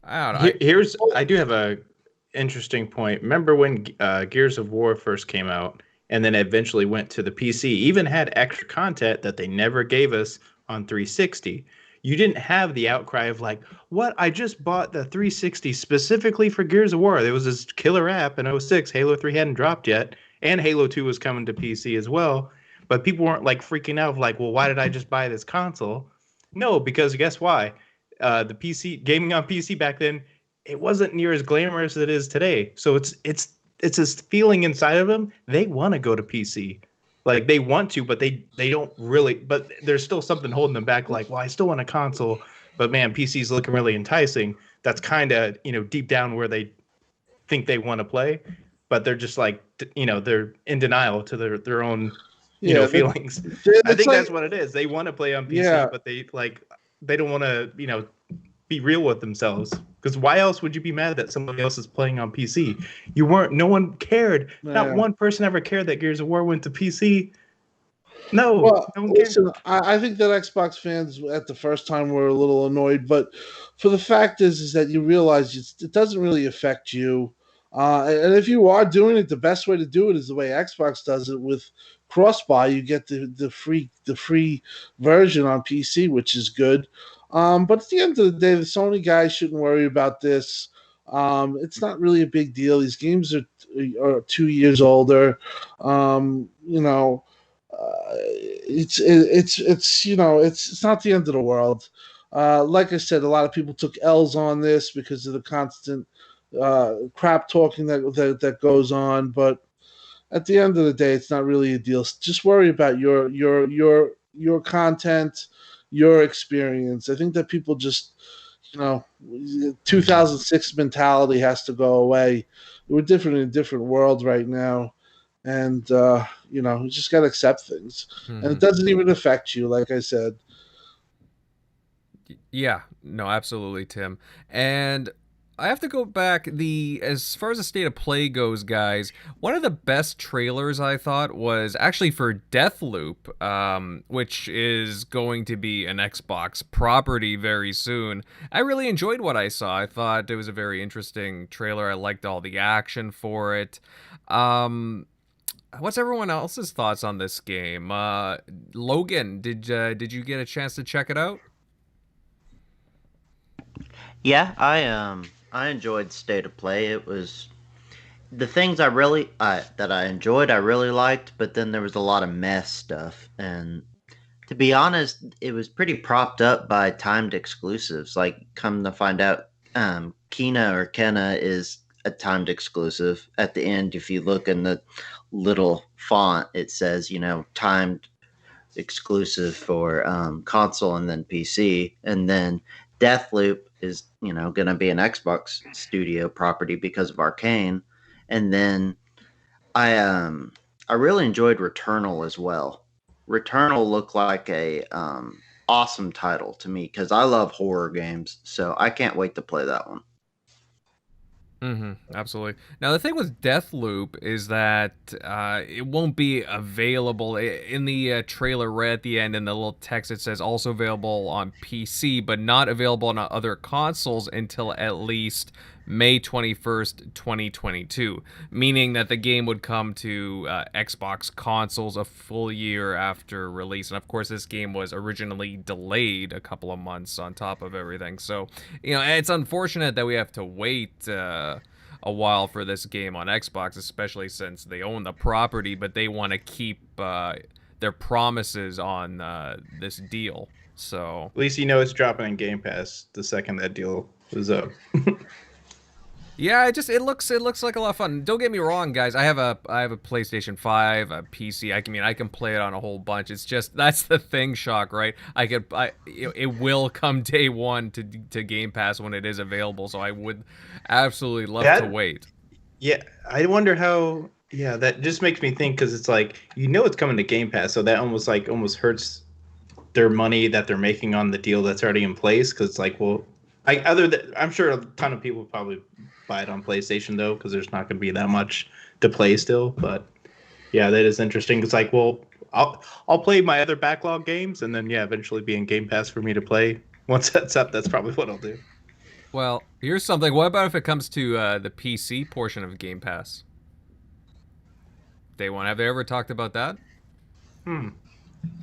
I don't know. I do have a interesting point. Remember when Gears of War first came out, and then eventually went to the PC, even had extra content that they never gave us on 360. You didn't have the outcry of like, what? I just bought the 360 specifically for Gears of War. There was this killer app in 06. Halo 3 hadn't dropped yet, and Halo 2 was coming to PC as well. But people weren't like freaking out of like, well, why did I just buy this console? No, because guess why? The PC gaming on PC back then, it wasn't near as glamorous as it is today. So it's this feeling inside of them. They want to go to PC. Like they want to, but they don't really. But there's still something holding them back. Like, well, I still want a console, but man, PC's looking really enticing. That's kind of deep down where they think they want to play, but they're just like they're in denial to their own feelings. I think that's what it is. They want to play on PC, but they don't want to be real with themselves. Because why else would you be mad that somebody else is playing on PC? No one cared. Yeah. Not one person ever cared that Gears of War went to PC. No, well, no one cared. Listen, I think that Xbox fans at the first time were a little annoyed, but for the fact is that you realize it doesn't really affect you. And if you are doing it, the best way to do it is the way Xbox does it with cross-buy. You get the free version on PC, which is good. But at the end of the day, the Sony guys shouldn't worry about this. It's not really a big deal. These games are 2 years older. It's not the end of the world. Like I said, a lot of people took L's on this because of the constant crap talking that goes on. But at the end of the day, it's not really a deal. Just worry about your content, your experience. I think that people just, 2006 mentality has to go away. We're different in a different world right now, and you just got to accept things, and it doesn't even affect you, like I said. Yeah, no, absolutely, Tim. And I have to go back. As far as the state of play goes, guys, one of the best trailers I thought was actually for Deathloop, which is going to be an Xbox property very soon. I really enjoyed what I saw. I thought it was a very interesting trailer. I liked all the action for it. What's everyone else's thoughts on this game? Logan, did you get a chance to check it out? Yeah, I enjoyed State of Play. It was the things that I enjoyed. I really liked, but then there was a lot of mess stuff, and to be honest, it was pretty propped up by timed exclusives. Like, come to find out, Kena or Kenna is a timed exclusive. At the end, if you look in the little font, it says, timed exclusive for console and then PC, and then Deathloop is, going to be an Xbox studio property because of Arcane. And then I really enjoyed Returnal as well. Returnal looked like a awesome title to me because I love horror games, so I can't wait to play that one. Absolutely. Now, the thing with Deathloop is that it won't be available in the trailer right at the end. In the little text, it says also available on PC, but not available on other consoles until at least May 21st, 2022, meaning that the game would come to Xbox consoles a full year after release. And of course, this game was originally delayed a couple of months on top of everything. So, it's unfortunate that we have to wait a while for this game on Xbox, especially since they own the property, but they want to keep their promises on this deal. So at least it's dropping in Game Pass the second that deal is up. Yeah, it looks like a lot of fun. Don't get me wrong, guys. I have a PlayStation 5, a PC. I can play it on a whole bunch. It's just that's the thing, Shock, right? It will come day one to Game Pass when it is available. So I would absolutely love to wait. Yeah, I wonder how. Yeah, that just makes me think because it's like it's coming to Game Pass, so that almost hurts their money that they're making on the deal that's already in place. Because it's like, well, I'm sure a ton of people probably buy it on PlayStation though, because there's not going to be that much to play still. But yeah, that is interesting. It's like, well, I'll play my other backlog games, and then eventually be in Game Pass for me to play. Once that's up, that's probably what I'll do. Well, here's something. What about if it comes to the PC portion of Game Pass? Day one. Have they ever talked about that?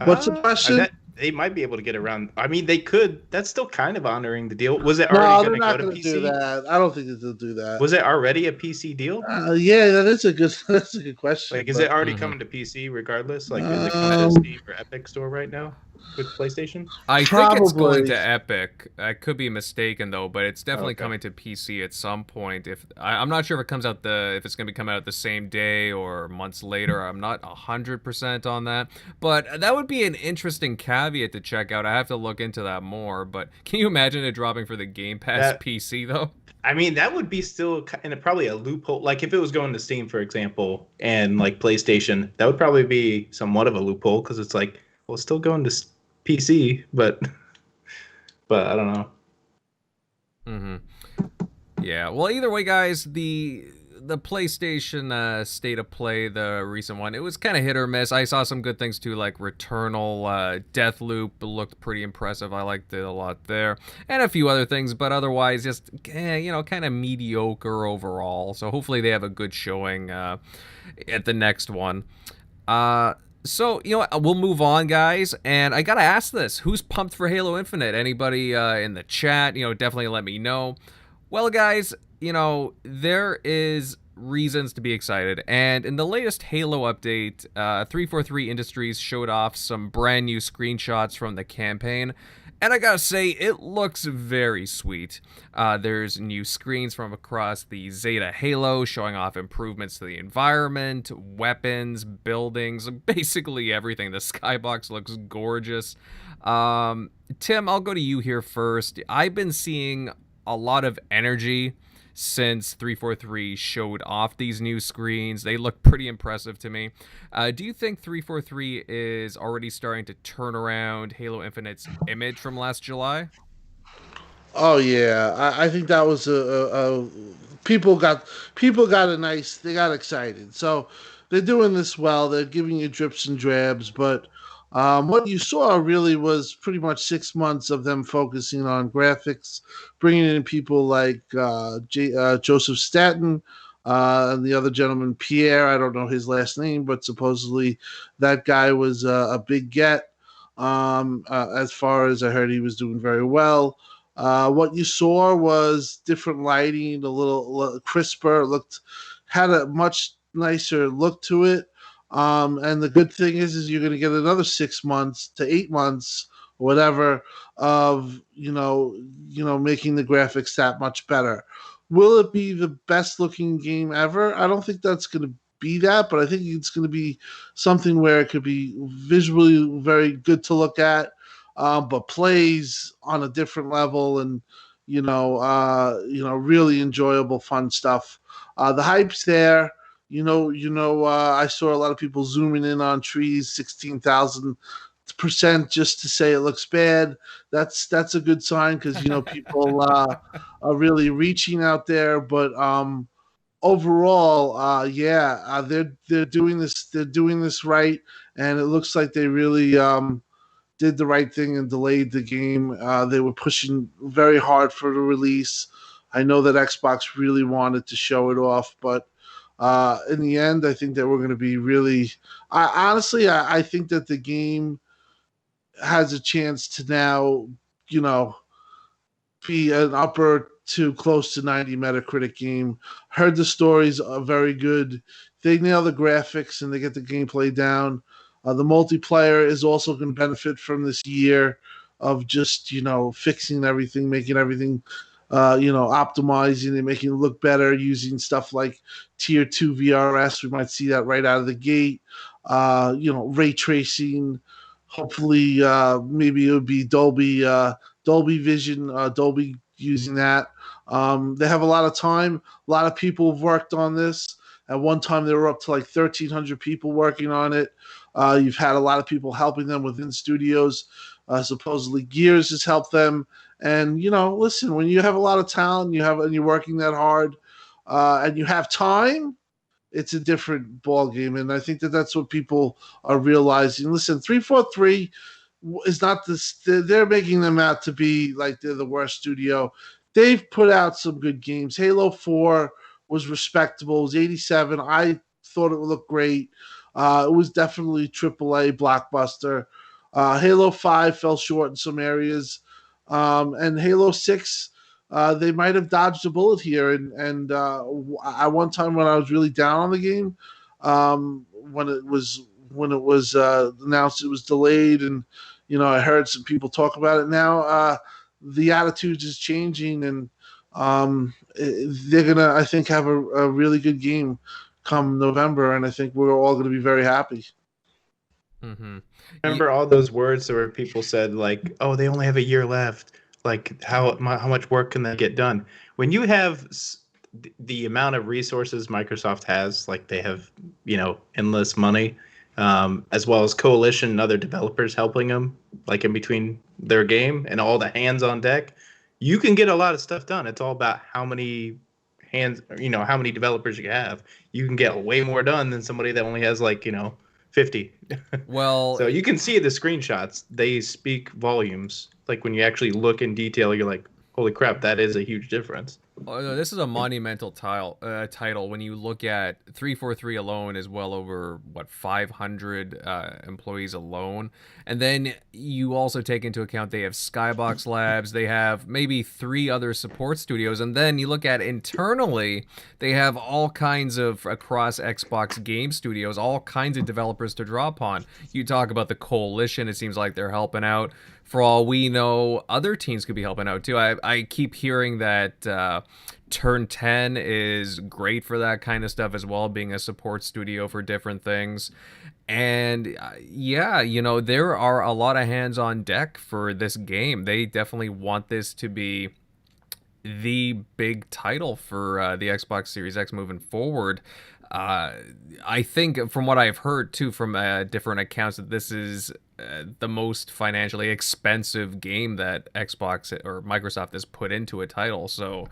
What's the question? They might be able to get around. I mean, they could. That's still kind of honoring the deal. Was it already going to go to PC? No, they're not going to do that. I don't think they'll do that. Was it already a PC deal? Yeah, that's a good question. Like, is it already coming to PC regardless? Like, is it coming to Steam or Epic Store right now with PlayStation? I think it's going to Epic. I could be mistaken though, but it's definitely coming to PC at some point. I'm not sure if it comes out if it's going to be coming out the same day or months later. I'm not 100% on that, but that would be an interesting caveat to check out. I have to look into that more. But can you imagine it dropping for the Game Pass PC though? I mean, that would be still probably a loophole. Like if it was going to Steam, for example, and like PlayStation, that would probably be somewhat of a loophole because it's like, well, it's still going to PC, but I don't know. Yeah. Well, either way, guys, the PlayStation State of Play, the recent one, it was kind of hit or miss. I saw some good things too, like Returnal, Deathloop looked pretty impressive. I liked it a lot there, and a few other things, but otherwise, just kind of mediocre overall. So hopefully they have a good showing at the next one. So, we'll move on, guys, and I gotta ask this. Who's pumped for Halo Infinite? Anybody in the chat? Definitely let me know. Well, guys, there is reasons to be excited, and in the latest Halo update, 343 Industries showed off some brand new screenshots from the campaign, And I gotta say, it looks very sweet. There's new screens from across the Zeta Halo showing off improvements to the environment, weapons, buildings, basically everything. The skybox looks gorgeous. Tim, I'll go to you here first. I've been seeing a lot of energy since 343 showed off these new screens. They look pretty impressive to me. Do you think 343 is already starting to turn around Halo Infinite's image from last July? Oh yeah, I think that was a they got excited. So they're doing this well. They're giving you drips and drabs, but what you saw really was pretty much 6 months of them focusing on graphics, bringing in people like Joseph Staten. And the other gentleman, Pierre, I don't know his last name, but supposedly that guy was a big get. As far as I heard, he was doing very well. What you saw was different lighting, a little crisper. Had a much nicer look to it. And the good thing is you're going to get another 6 months to 8 months, or whatever, of making the graphics that much better. Will it be the best looking game ever? I don't think that's going to be that, but I think it's going to be something where it could be visually very good to look at, but plays on a different level, and really enjoyable, fun stuff. The hype's there. I saw a lot of people zooming in on trees, 16,000% just to say it looks bad. That's a good sign, because people are really reaching out there. But overall, they're doing this. They're doing this right, and it looks like they really did the right thing and delayed the game. They were pushing very hard for the release. I know that Xbox really wanted to show it off, but in the end, I think that we're going to be really. I think that the game has a chance to now, be an upper to close to 90 Metacritic game. Heard the stories are very good. They nail the graphics and they get the gameplay down. The multiplayer is also going to benefit from this year of just, fixing everything, making everything, optimizing and making it look better using stuff like Tier 2 VRS. We might see that right out of the gate. Ray tracing. Hopefully, maybe it would be Dolby Vision, Dolby using that. They have a lot of time. A lot of people have worked on this. At one time, they were up to like 1,300 people working on it. You've had a lot of people helping them within studios. Supposedly, Gears has helped them. And listen, when you have a lot of talent, and you're working that hard, and you have time, it's a different ball game. And I think that that's what people are realizing. Listen, 343 is not this. They're making them out to be like they're the worst studio. They've put out some good games. Halo 4 was respectable. It was 87. I thought it would look great. It was definitely AAA blockbuster. Halo 5 fell short in some areas. And Halo 6, they might have dodged a bullet here. And at one time when I was really down on the game, when it was announced it was delayed, and I heard some people talk about it now, the attitude is changing, and they're gonna, I think, have a really good game come November, and I think we're all gonna be very happy. Mm-hmm. Remember all those words where people said like, "Oh, they only have a year left. Like, how much work can they get done?" When you have the amount of resources Microsoft has, like they have, endless money, as well as Coalition and other developers helping them, like in between their game and all the hands on deck, you can get a lot of stuff done. It's all about how many hands, how many developers you have. You can get way more done than somebody that only has 50. Well, so you can see the screenshots. They speak volumes. Like when you actually look in detail, you're like, holy crap, that is a huge difference. This is a monumental title. When you look at 343 alone is well over, what, 500 employees alone. And then you also take into account they have Skybox Labs, they have maybe 3 other support studios. And then you look at internally, they have all kinds of, across Xbox game studios, all kinds of developers to draw upon. You talk about the coalition, it seems like they're helping out. For all we know, other teams could be helping out too. I keep hearing that Turn 10 is great for that kind of stuff as well, being a support studio for different things. And yeah, there are a lot of hands on deck for this game. They definitely want this to be the big title for the Xbox Series X moving forward. I think from what I've heard too from different accounts that this is the most financially expensive game that Xbox or Microsoft has put into a title. So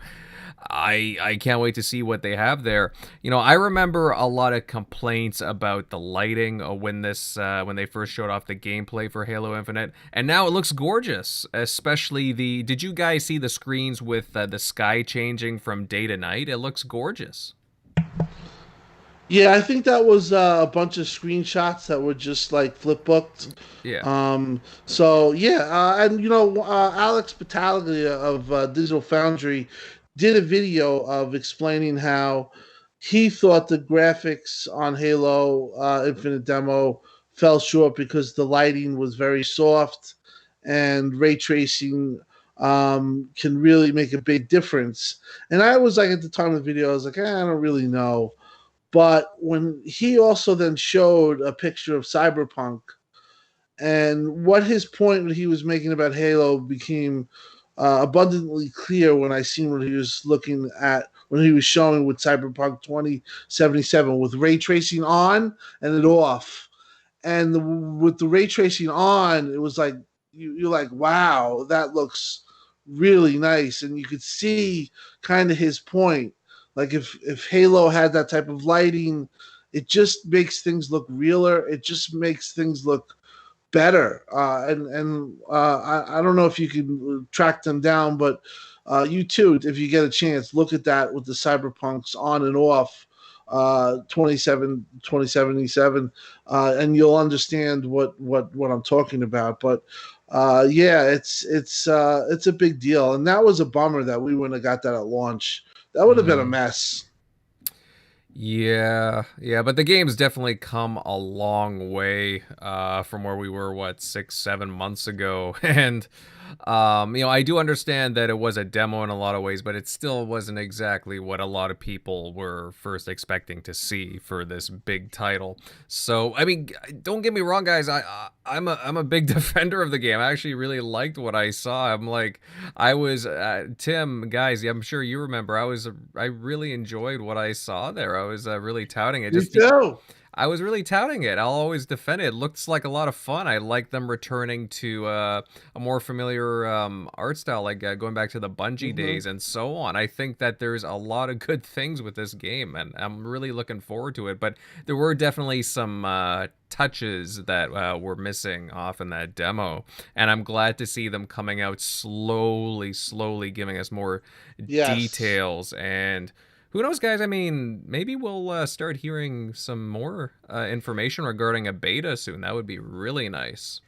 I can't wait to see what they have there. I remember a lot of complaints about the lighting when they first showed off the gameplay for Halo Infinite, and now it looks gorgeous. Especially did you guys see the screens with the sky changing from day to night? It looks gorgeous. Yeah, I think that was a bunch of screenshots that were just like flip booked. Yeah. So yeah, and Alex Battaglia of Digital Foundry did a video of explaining how he thought the graphics on Halo Infinite demo fell short because the lighting was very soft, and ray tracing can really make a big difference. And I was like, at the time of the video, I was like, I don't really know. But when he also then showed a picture of Cyberpunk, and what his point that he was making about Halo became abundantly clear when I seen what he was looking at when he was showing with Cyberpunk 2077 with ray tracing on and it off. And with the ray tracing on, it was like you're like, wow, that looks really nice. And you could see kind of his point. Like if Halo had that type of lighting, it just makes things look realer. It just makes things look better. And I don't know if you can track them down, but you too, if you get a chance, look at that with the Cyberpunks on and off 2077, and you'll understand what I'm talking about. But yeah, it's a big deal, and that was a bummer that we wouldn't have got that at launch. That would have been a mess. Yeah, but the game's definitely come a long way from where we were, 6-7 months ago. And I do understand that it was a demo in a lot of ways, but it still wasn't exactly what a lot of people were first expecting to see for this big title. So, I mean, don't get me wrong, guys. I'm a big defender of the game. I actually really liked what I saw. Tim, guys, I'm sure you remember. I really enjoyed what I saw there. I was really touting it. Me too. I was really touting it. I'll always defend it. It looks like a lot of fun. I like them returning to a more familiar art style, like going back to the Bungie days and so on. I think that there's a lot of good things with this game, and I'm really looking forward to it. But there were definitely some touches that were missing off in that demo, and I'm glad to see them coming out slowly, giving us more details. And who knows, guys? I mean, maybe we'll start hearing some more information regarding a beta soon. That would be really nice.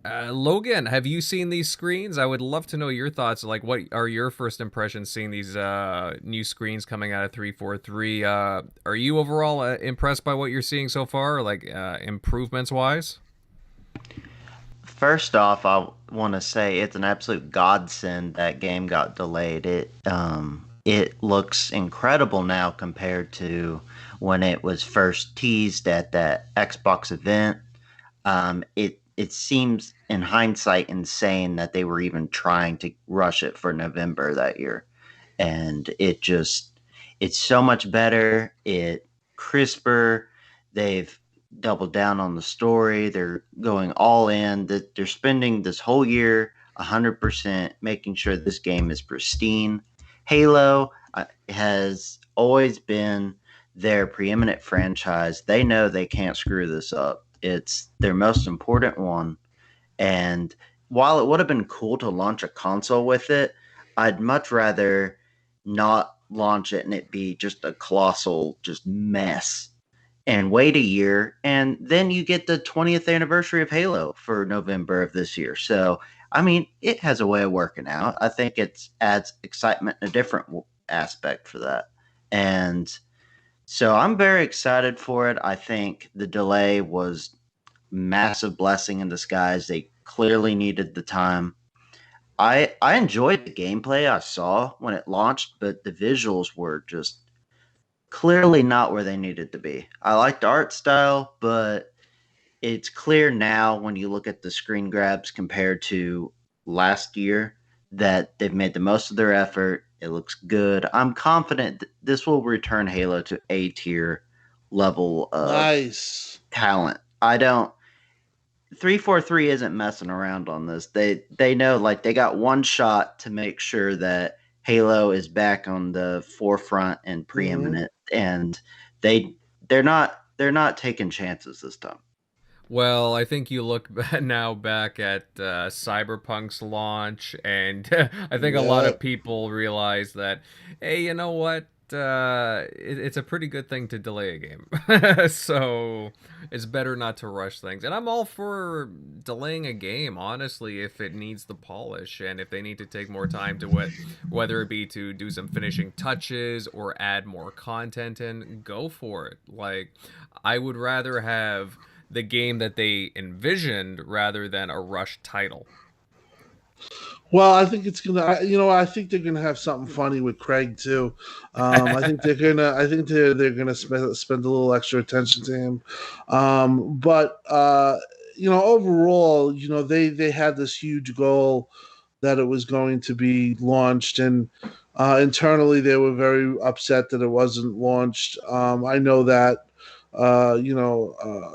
Logan, have you seen these screens? I would love to know your thoughts. Like, what are your first impressions seeing these new screens coming out of 343? Are you overall impressed by what you're seeing so far, like improvements-wise? First off, I want to say it's an absolute godsend that game got delayed. It looks incredible now compared to when it was first teased at that Xbox event. It seems in hindsight insane that they were even trying to rush it for November that year, and it's so much better. It crisper. They've doubled down on the story. They're going all in. They're spending this whole year 100% making sure this game is pristine. Halo has always been their preeminent franchise. They know they can't screw this up. It's their most important one. And while it would have been cool to launch a console with it, I'd much rather not launch it and it be just a colossal just mess and wait a year, and then you get the 20th anniversary of Halo for November of this year. So, I mean, it has a way of working out. I think it adds excitement in a different aspect for that. And so I'm very excited for it. I think the delay was massive blessing in disguise. They clearly needed the time. I enjoyed the gameplay I saw when it launched, but the visuals were just clearly not where they needed to be. I liked the art style, but it's clear now when you look at the screen grabs compared to last year that they've made the most of their effort. It looks good. I'm confident this will return Halo to A tier level of Nice. talent. I don't 343 isn't messing around on this. They know, like, they got one shot to make sure that Halo is back on the forefront and preeminent, and they're not taking chances this time. Well, I think you look now back at Cyberpunk's launch, and I think a lot of people realize that, hey, you know what? It's a pretty good thing to delay a game. So it's better not to rush things. And I'm all for delaying a game, honestly, if it needs the polish and if they need to take more time to whether it be to do some finishing touches or add more content in, go for it. Like, I would rather have the game that they envisioned rather than a rushed title. Well, I think it's gonna. I think they're gonna have something funny with Craig too. I think they're gonna. I think they're gonna spend a little extra attention to him. But overall, they had this huge goal that it was going to be launched, and internally they were very upset that it wasn't launched. I know that.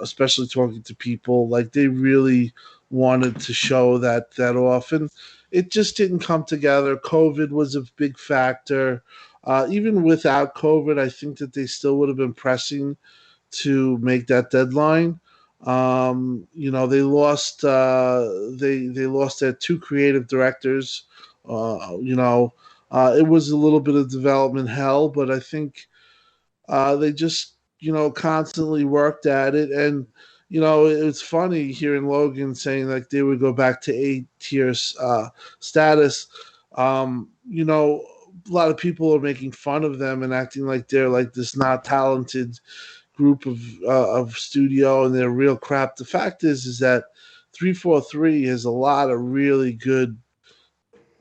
Especially talking to people, like, they really wanted to show that off, and it just didn't come together. COVID was a big factor. Even without COVID, I think that they still would have been pressing to make that deadline. They lost they lost their two creative directors. It was a little bit of development hell, but I think they just constantly worked at it. And it's funny hearing Logan saying like they would go back to A tier status. A lot of people are making fun of them and acting like they're like this not talented group of studio and they're real crap. The fact is that 343 has a lot of really good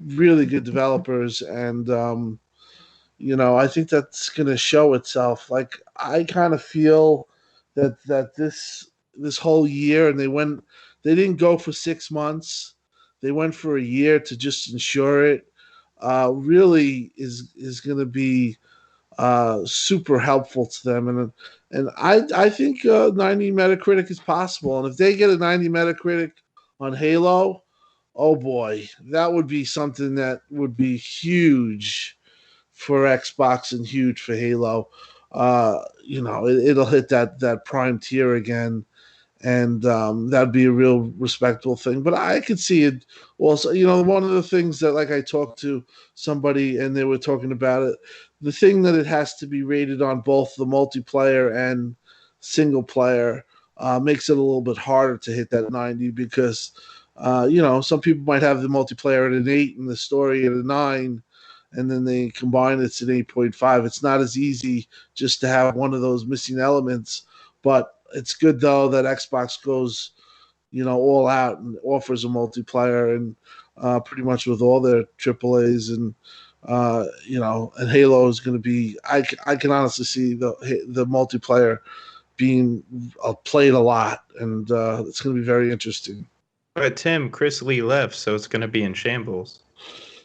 developers, and I think that's going to show itself. Like, I kind of feel that this whole year, and they didn't go for 6 months. They went for a year to just ensure it. Really is going to be super helpful to them, and I think 90 Metacritic is possible. And if they get a 90 Metacritic on Halo, oh boy, that would be something that would be huge for Xbox and huge for Halo. It'll hit that prime tier again, and that'd be a real respectable thing. But I could see it also. One of the things that, like, I talked to somebody and they were talking about it, the thing that it has to be rated on both the multiplayer and single player makes it a little bit harder to hit that 90 because some people might have the multiplayer at an 8 and the story at a 9. And then they combine it's an 8.5. It's not as easy just to have one of those missing elements, but it's good though that Xbox goes, all out and offers a multiplayer and pretty much with all their AAAs and and Halo is going to be. I can honestly see the multiplayer being played a lot, and it's going to be very interesting. But Tim, Chris Lee left, so it's going to be in shambles.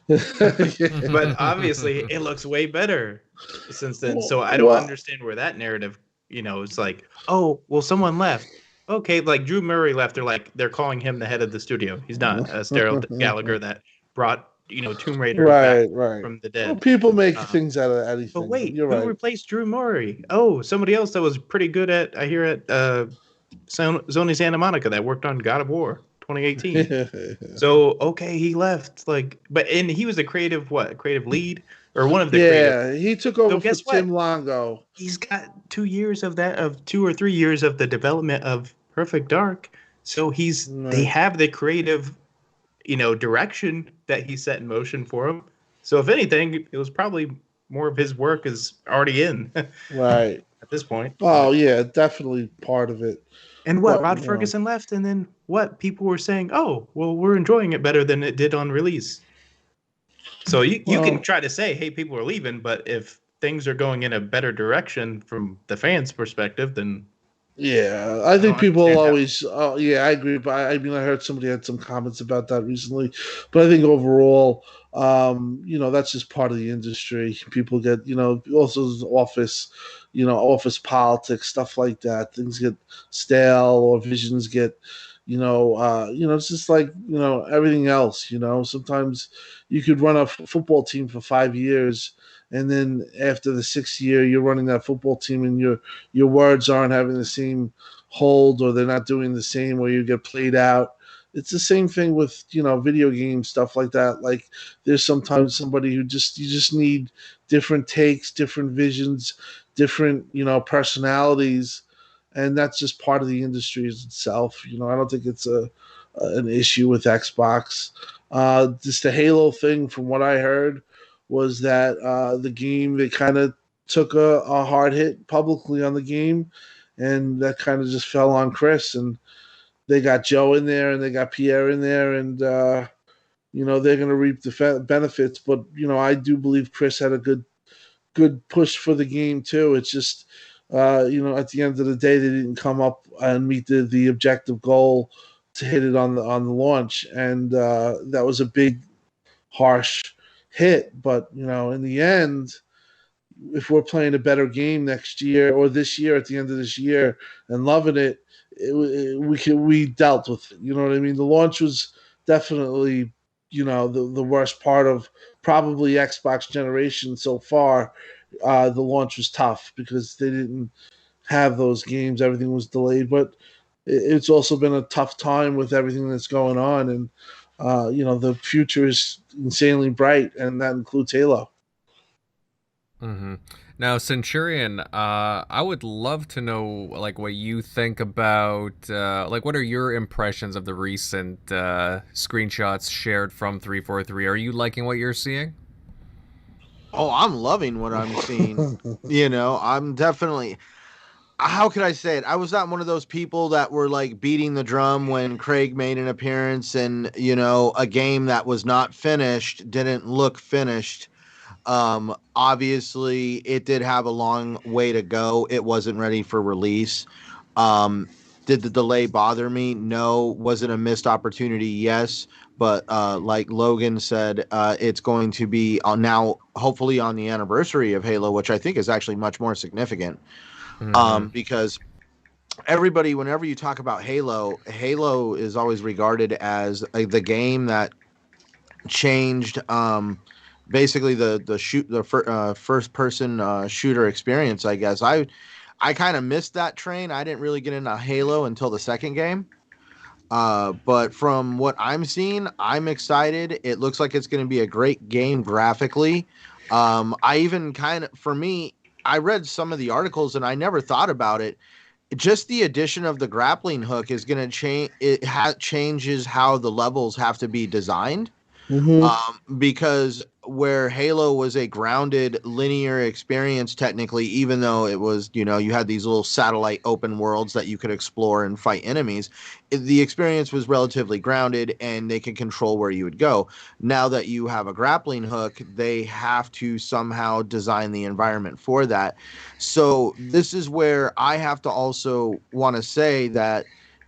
But obviously it looks way better since then, so I don't understand where that narrative, it's like, oh well, someone left, okay, like Drew Murray left, they're calling him the head of the studio. He's not Daryl Gallagher that brought Tomb Raider back from the dead. Well, people make things out of anything. But wait, who replaced Drew Murray? Oh, somebody else that was pretty good at Sony Santa Monica that worked on God of War. 2018. So okay, he left. And he was a creative lead or one of the creative. Yeah, he took So over for guess what? Tim Longo. He's got 2 years of 2 or 3 years of the development of Perfect Dark. So they have the creative, direction that he set in motion for him. So if anything, it was probably more of his work is already in Right. at this point. Oh yeah, definitely part of it. And what? But, Rod Ferguson left, and then what? People were saying, "Oh, well, we're enjoying it better than it did on release." So you can try to say, "Hey, people are leaving," but if things are going in a better direction from the fans' perspective, then yeah, I think people always. Yeah, I agree. But I mean, I heard somebody had some comments about that recently. But I think overall, that's just part of the industry. People get, also office, office politics, stuff like that. Things get stale, or visions get, it's just like everything else. Sometimes you could run a football team for 5 years. And then after the 6th year, you're running that football team, and your words aren't having the same hold, or they're not doing the same, or you get played out. It's the same thing with video game stuff like that. Like there's sometimes somebody who you just need different takes, different visions, different personalities, and that's just part of the industry itself. I don't think it's an issue with Xbox. Just the Halo thing, from what I heard, was that the game, they kind of took a hard hit publicly on the game, and that kind of just fell on Chris. And they got Joe in there, and they got Pierre in there, and they're going to reap the benefits. But I do believe Chris had a good push for the game too. It's just at the end of the day, they didn't come up and meet the objective goal to hit it on the launch, and that was a big, harsh hit. But in the end, if we're playing a better game next year or this year, at the end of this year, and loving it, we dealt with it. You know what I mean? The launch was definitely the worst part of probably Xbox generation so far. The launch was tough because they didn't have those games. Everything was delayed, but it's also been a tough time with everything that's going on, and the future is insanely bright, and that includes Halo. Mm-hmm. Now, Centurion, I would love to know, what you think about, what are your impressions of the recent screenshots shared from 343? Are you liking what you're seeing? Oh, I'm loving what I'm seeing. I'm definitely... How could I say it? I was not one of those people that were beating the drum when Craig made an appearance and, a game that was not finished didn't look finished. Obviously it did have a long way to go. It wasn't ready for release. Did the delay bother me? No. Was it a missed opportunity? Yes. But like Logan said, it's going to be now hopefully on the anniversary of Halo, which I think is actually much more significant. Because everybody, whenever you talk about Halo is always regarded as the game that changed basically the first person shooter experience. I guess I kind of missed that train. I didn't really get into Halo until the second game. But from what I'm seeing, I'm excited. It looks like it's going to be a great game graphically. I even for me, I read some of the articles and I never thought about it. Just the addition of the grappling hook is going to change. It changes how the levels have to be designed. Because where Halo was a grounded linear experience, technically, even though it was, you had these little satellite open worlds that you could explore and fight enemies, the experience was relatively grounded and they could control where you would go. Now that you have a grappling hook, they have to somehow design the environment for that. So this is where I have to also want to say that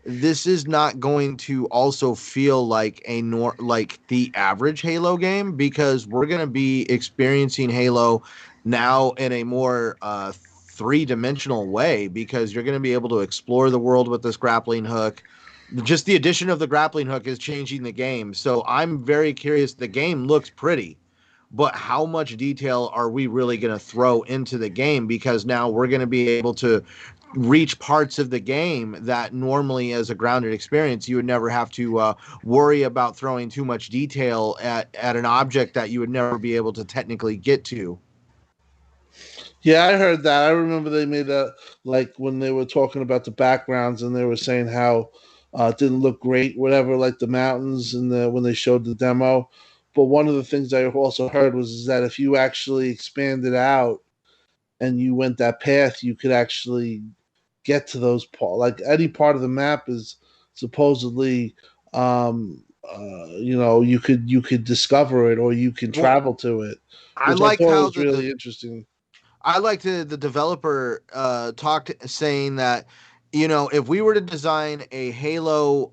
this is not going to also feel like like the average Halo game, because we're going to be experiencing Halo now in a more three-dimensional way, because you're going to be able to explore the world with this grappling hook. Just the addition of the grappling hook is changing the game. So I'm very curious. The game looks pretty, but how much detail are we really going to throw into the game? Because now we're going to be able to reach parts of the game that normally, as a grounded experience, you would never have to worry about throwing too much detail at an object that you would never be able to technically get to. Yeah, I heard that. I remember they made a, like, when they were talking about the backgrounds and they were saying how it didn't look great, whatever, like the mountains and when they showed the demo. But one of the things I also heard was is that if you actually expanded out and you went that path, you could actually get to those like any part of the map is supposedly you could discover it or you can travel to it, I which I liked thought how was really interesting. I liked the developer talked saying that, you know, if we were to design a Halo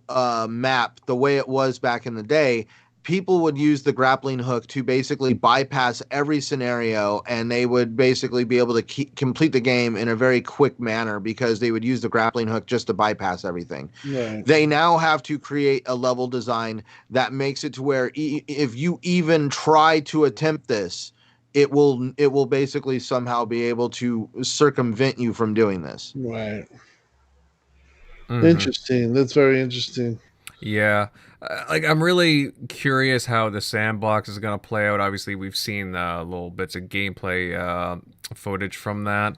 map the way it was back in the day, people would use the grappling hook to basically bypass every scenario, and they would basically be able to complete the game in a very quick manner because they would use the grappling hook just to bypass everything. Right. They now have to create a level design that makes it to where if you even try to attempt this, it will basically somehow be able to circumvent you from doing this. Right. Mhm. Interesting. That's very interesting. Yeah. Like, I'm really curious how the sandbox is going to play out. Obviously, we've seen little bits of gameplay footage from that.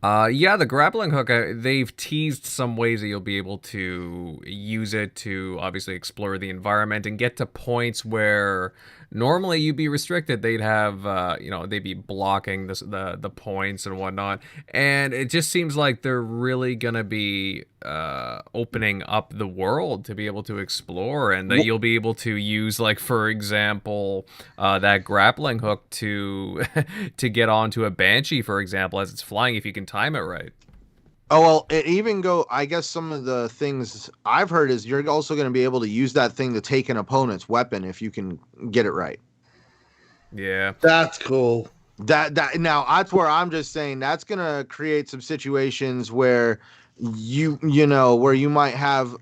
Yeah, the grappling hook, they've teased some ways that you'll be able to use it to obviously explore the environment and get to points where normally you'd be restricted. They'd have, they'd be blocking the points and whatnot. And it just seems like they're really going to be opening up the world to be able to explore, and that you'll be able to use, like, for example, that grappling hook to to get onto a banshee, for example, as it's flying, if you can time it right. Oh, well, it even I guess some of the things I've heard is you're also going to be able to use that thing to take an opponent's weapon if you can get it right. Yeah. That's cool. That now that's where I'm just saying that's going to create some situations where where you might have,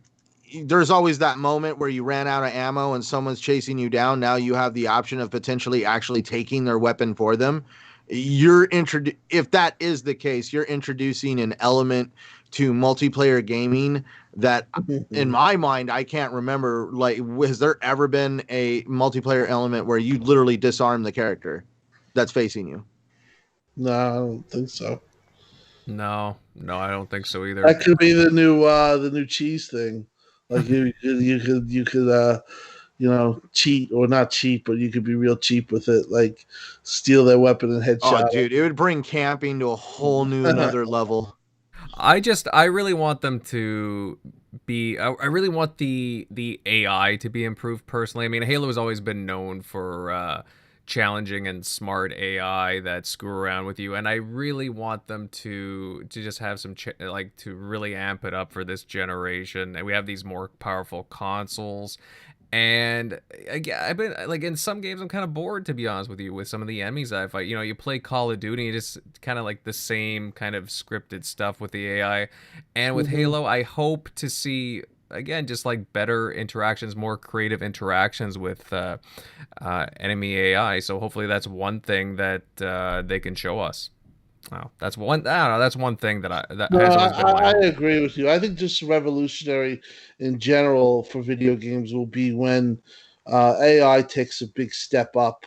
there's always that moment where you ran out of ammo and someone's chasing you down. Now you have the option of potentially actually taking their weapon for them. If that is the case, you're introducing an element to multiplayer gaming that, in my mind, I can't remember. Like, has there ever been a multiplayer element where you literally disarm the character that's facing you? No, I don't think so. No, I don't think so either. That could be the new cheese thing. Like you could cheat, or not cheat, but you could be real cheap with it, like steal their weapon and headshot. Oh, dude, it would bring camping to a whole new another level. I really want them to be. I really want the AI to be improved personally. I mean, Halo has always been known for challenging and smart AI that screw around with you, and I really want them to just have some to really amp it up for this generation. And we have these more powerful consoles. And I've been, like, in some games I'm kind of bored, to be honest with you, with some of the enemies I fight. You play Call of Duty, and it's kind of like the same kind of scripted stuff with the AI. And with Halo, I hope to see, again, just like better interactions, more creative interactions with enemy AI. So hopefully that's one thing that they can show us. Oh, that's one. I don't know. That's one thing that has always been my I hope. agree with you. I think just revolutionary in general for video games will be when AI takes a big step up.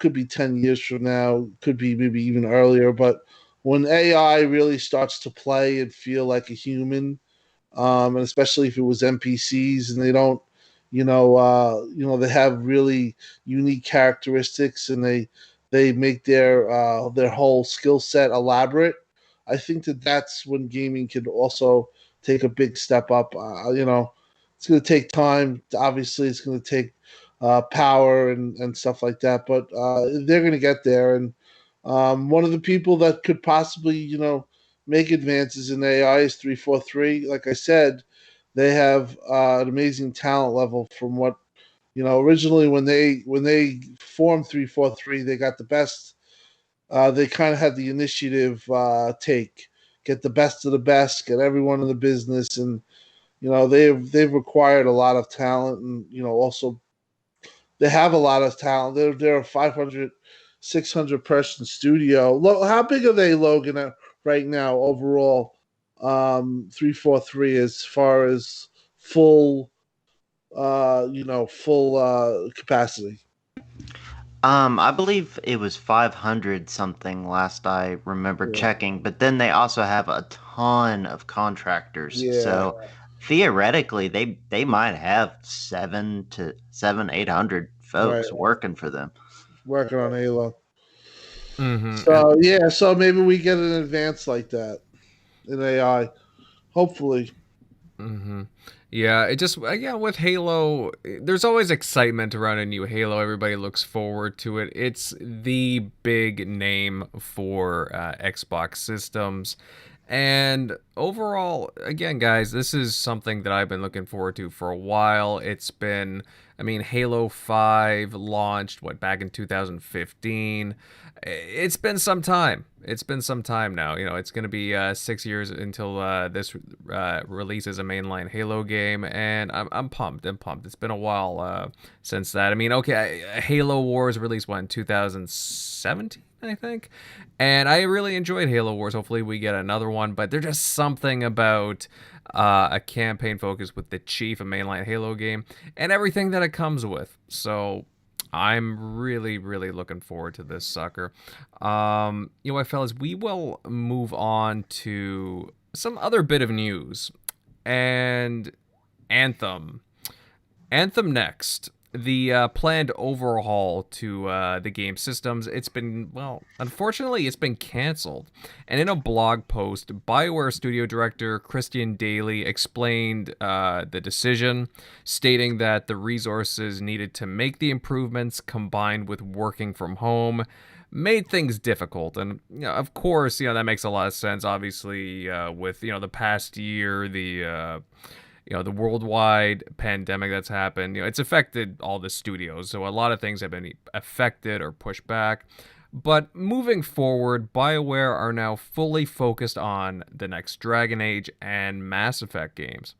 Could be 10 years from now, could be maybe even earlier, but when AI really starts to play and feel like a human, and especially if it was NPCs and they don't, they have really unique characteristics and they make their whole skill set elaborate. I think that's when gaming can also take a big step up. It's going to take time. Obviously, it's going to take power and stuff like that, but they're going to get there. And one of the people that could possibly, make advances in AI is 343. Like I said, they have an amazing talent level from what originally when they formed 343, they got the best. They kind of had the initiative get the best of the best, get everyone in the business, and they've required a lot of talent, and also they have a lot of talent. They're a 500, 600 person studio. How big are they, Logan, right now overall? 343 as far as full, full capacity. I believe it was 500 something last I remember Yeah. checking, but then they also have a ton of contractors. Yeah. So theoretically, they might have 800 folks Right. working for them. Working on Halo. Mm-hmm. So yeah, so maybe we get an advance like that in AI. Hopefully. Mm-hmm. Yeah, it just with Halo, there's always excitement around a new Halo. Everybody looks forward to it. It's the big name for Xbox systems. And overall, again, guys, this is something that I've been looking forward to for a while. It's been, Halo 5 launched, back in 2015. It's been some time. It's been some time now. It's going to be 6 years until this releases a mainline Halo game, and I'm pumped. I'm pumped. It's been a while since that. Halo Wars released in 2017, I think, and I really enjoyed Halo Wars. Hopefully, we get another one. But there's just something about a campaign focus with the Chief, a mainline Halo game, and everything that it comes with. So I'm really, really looking forward to this sucker. Fellas, we will move on to some other bit of news. And Anthem Next. The planned overhaul to the game systems, unfortunately, it's been canceled. And in a blog post, BioWare studio director Christian Daly explained the decision, stating that the resources needed to make the improvements combined with working from home made things difficult. And of course, that makes a lot of sense. Obviously, with the past year, the worldwide pandemic that's happened, it's affected all the studios. So a lot of things have been affected or pushed back. But moving forward, BioWare are now fully focused on the next Dragon Age and Mass Effect games.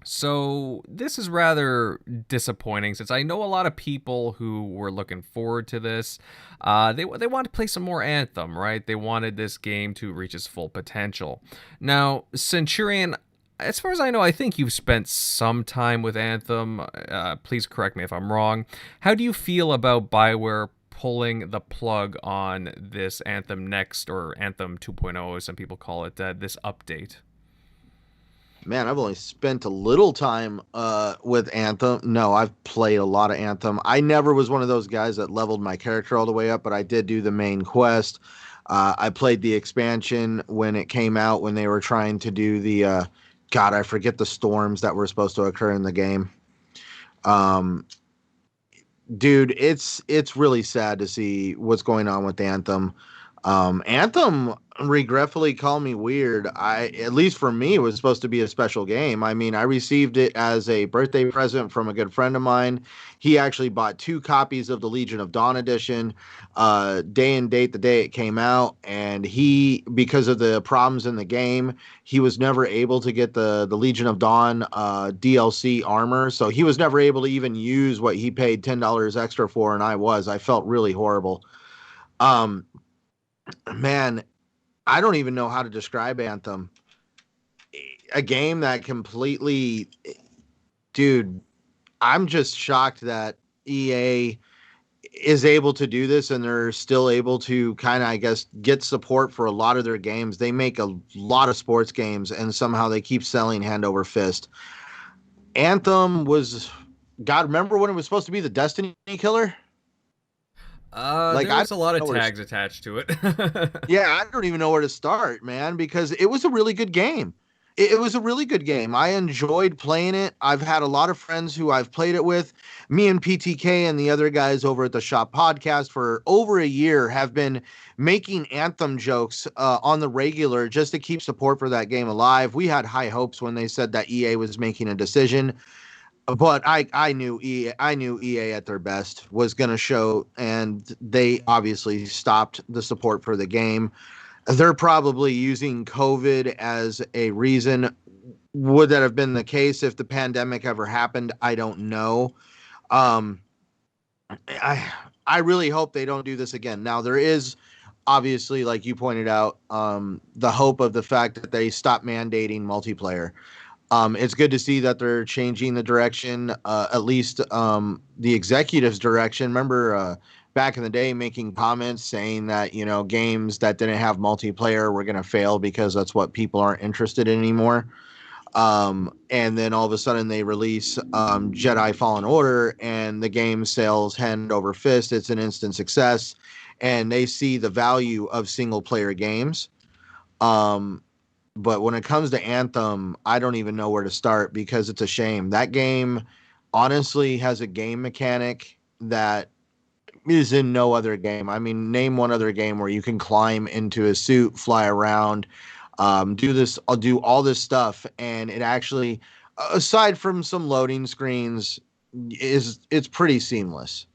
So this is rather disappointing, since I know a lot of people who were looking forward to this. They want to play some more Anthem, right? They wanted this game to reach its full potential. Now, Centurion, as far as I know, I think you've spent some time with Anthem. Please correct me if I'm wrong. How do you feel about BioWare pulling the plug on this Anthem Next, or Anthem 2.0, as some people call it, this update? Man, I've only spent a little time with Anthem. No, I've played a lot of Anthem. I never was one of those guys that leveled my character all the way up, but I did do the main quest. I played the expansion when it came out, when they were trying to do the... God, I forget the storms that were supposed to occur in the game. Dude, it's really sad to see what's going on with Anthem. Anthem regretfully called me weird. At least for me, it was supposed to be a special game. I received it as a birthday present from a good friend of mine. He actually bought 2 copies of the Legion of Dawn edition, day and date the day it came out. And because of the problems in the game, he was never able to get the Legion of Dawn DLC armor. So he was never able to even use what he paid $10 extra for, and I felt really horrible. Man, I don't even know how to describe Anthem. A game that completely... Dude, I'm just shocked that EA is able to do this, and they're still able to kind of, I guess, get support for a lot of their games. They make a lot of sports games, and somehow they keep selling hand over fist. Anthem was... God, remember when it was supposed to be the Destiny killer? There's a lot of tags attached to it. Yeah, I don't even know where to start, man, because it was a really good game. It was a really good game. I enjoyed playing it. I've had a lot of friends who I've played it with. Me and PTK and the other guys over at the Shop Podcast for over a year have been making Anthem jokes on the regular just to keep support for that game alive. We had high hopes when they said that EA was making a decision. But I knew EA at their best was going to show, and they obviously stopped the support for the game. They're probably using COVID as a reason. Would that have been the case if the pandemic ever happened? I don't know. I really hope they don't do this again. Now there is obviously, like you pointed out, the hope of the fact that they stop mandating multiplayer. It's good to see that they're changing the direction, at least the executive's direction. Remember back in the day making comments saying that, games that didn't have multiplayer were going to fail because that's what people aren't interested in anymore. And then all of a sudden they release Jedi Fallen Order, and the game sells hand over fist. It's an instant success, and they see the value of single player games. But when it comes to Anthem, I don't even know where to start because it's a shame. That game honestly has a game mechanic that is in no other game. I mean, name one other game where you can climb into a suit, fly around, do all this stuff, and it actually, aside from some loading screens, it's pretty seamless.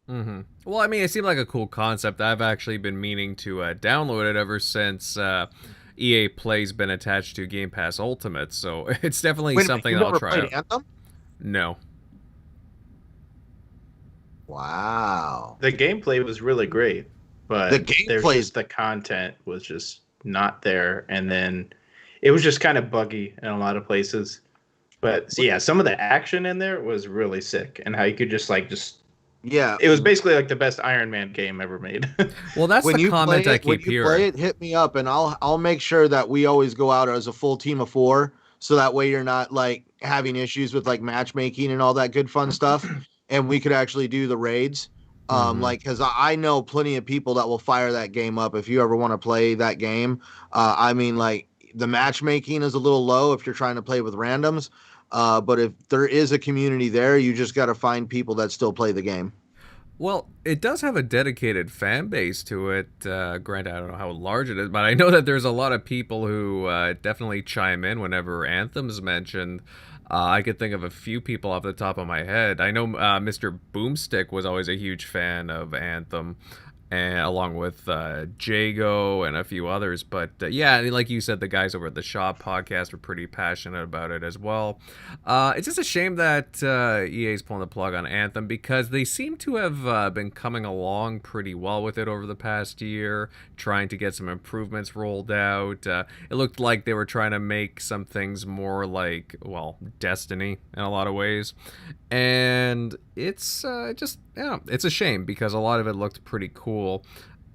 Mm-hmm. Well, I mean, it seemed like a cool concept. I've actually been meaning to download it ever since EA Play's been attached to Game Pass Ultimate, so it's definitely something I'll try out. Anthem? No. Wow. The gameplay was really great, but the content was just not there, and then it was just kind of buggy in a lot of places. But yeah, some of the action in there was really sick, and how you could just yeah, it was basically like the best Iron Man game ever made. Well, that's the comment I keep hearing. When you play it, hit me up, and I'll make sure that we always go out as a full team of 4, so that way you're not like having issues with like matchmaking and all that good fun stuff, and we could actually do the raids. Because I know plenty of people that will fire that game up if you ever want to play that game. I mean, like, the matchmaking is a little low if you're trying to play with randoms. But if there is a community there, you just got to find people that still play the game. Well, it does have a dedicated fan base to it. Granted, I don't know how large it is, but I know that there's a lot of people who definitely chime in whenever Anthem's mentioned. I could think of a few people off the top of my head. I know Mr. Boomstick was always a huge fan of Anthem, and along with Jago and a few others. But yeah, like you said, the guys over at the Shop podcast are pretty passionate about it as well. It's just a shame that EA's pulling the plug on Anthem, because they seem to have been coming along pretty well with it over the past year, trying to get some improvements rolled out. It looked like they were trying to make some things more like, well, Destiny in a lot of ways. And it's it's a shame, because a lot of it looked pretty cool.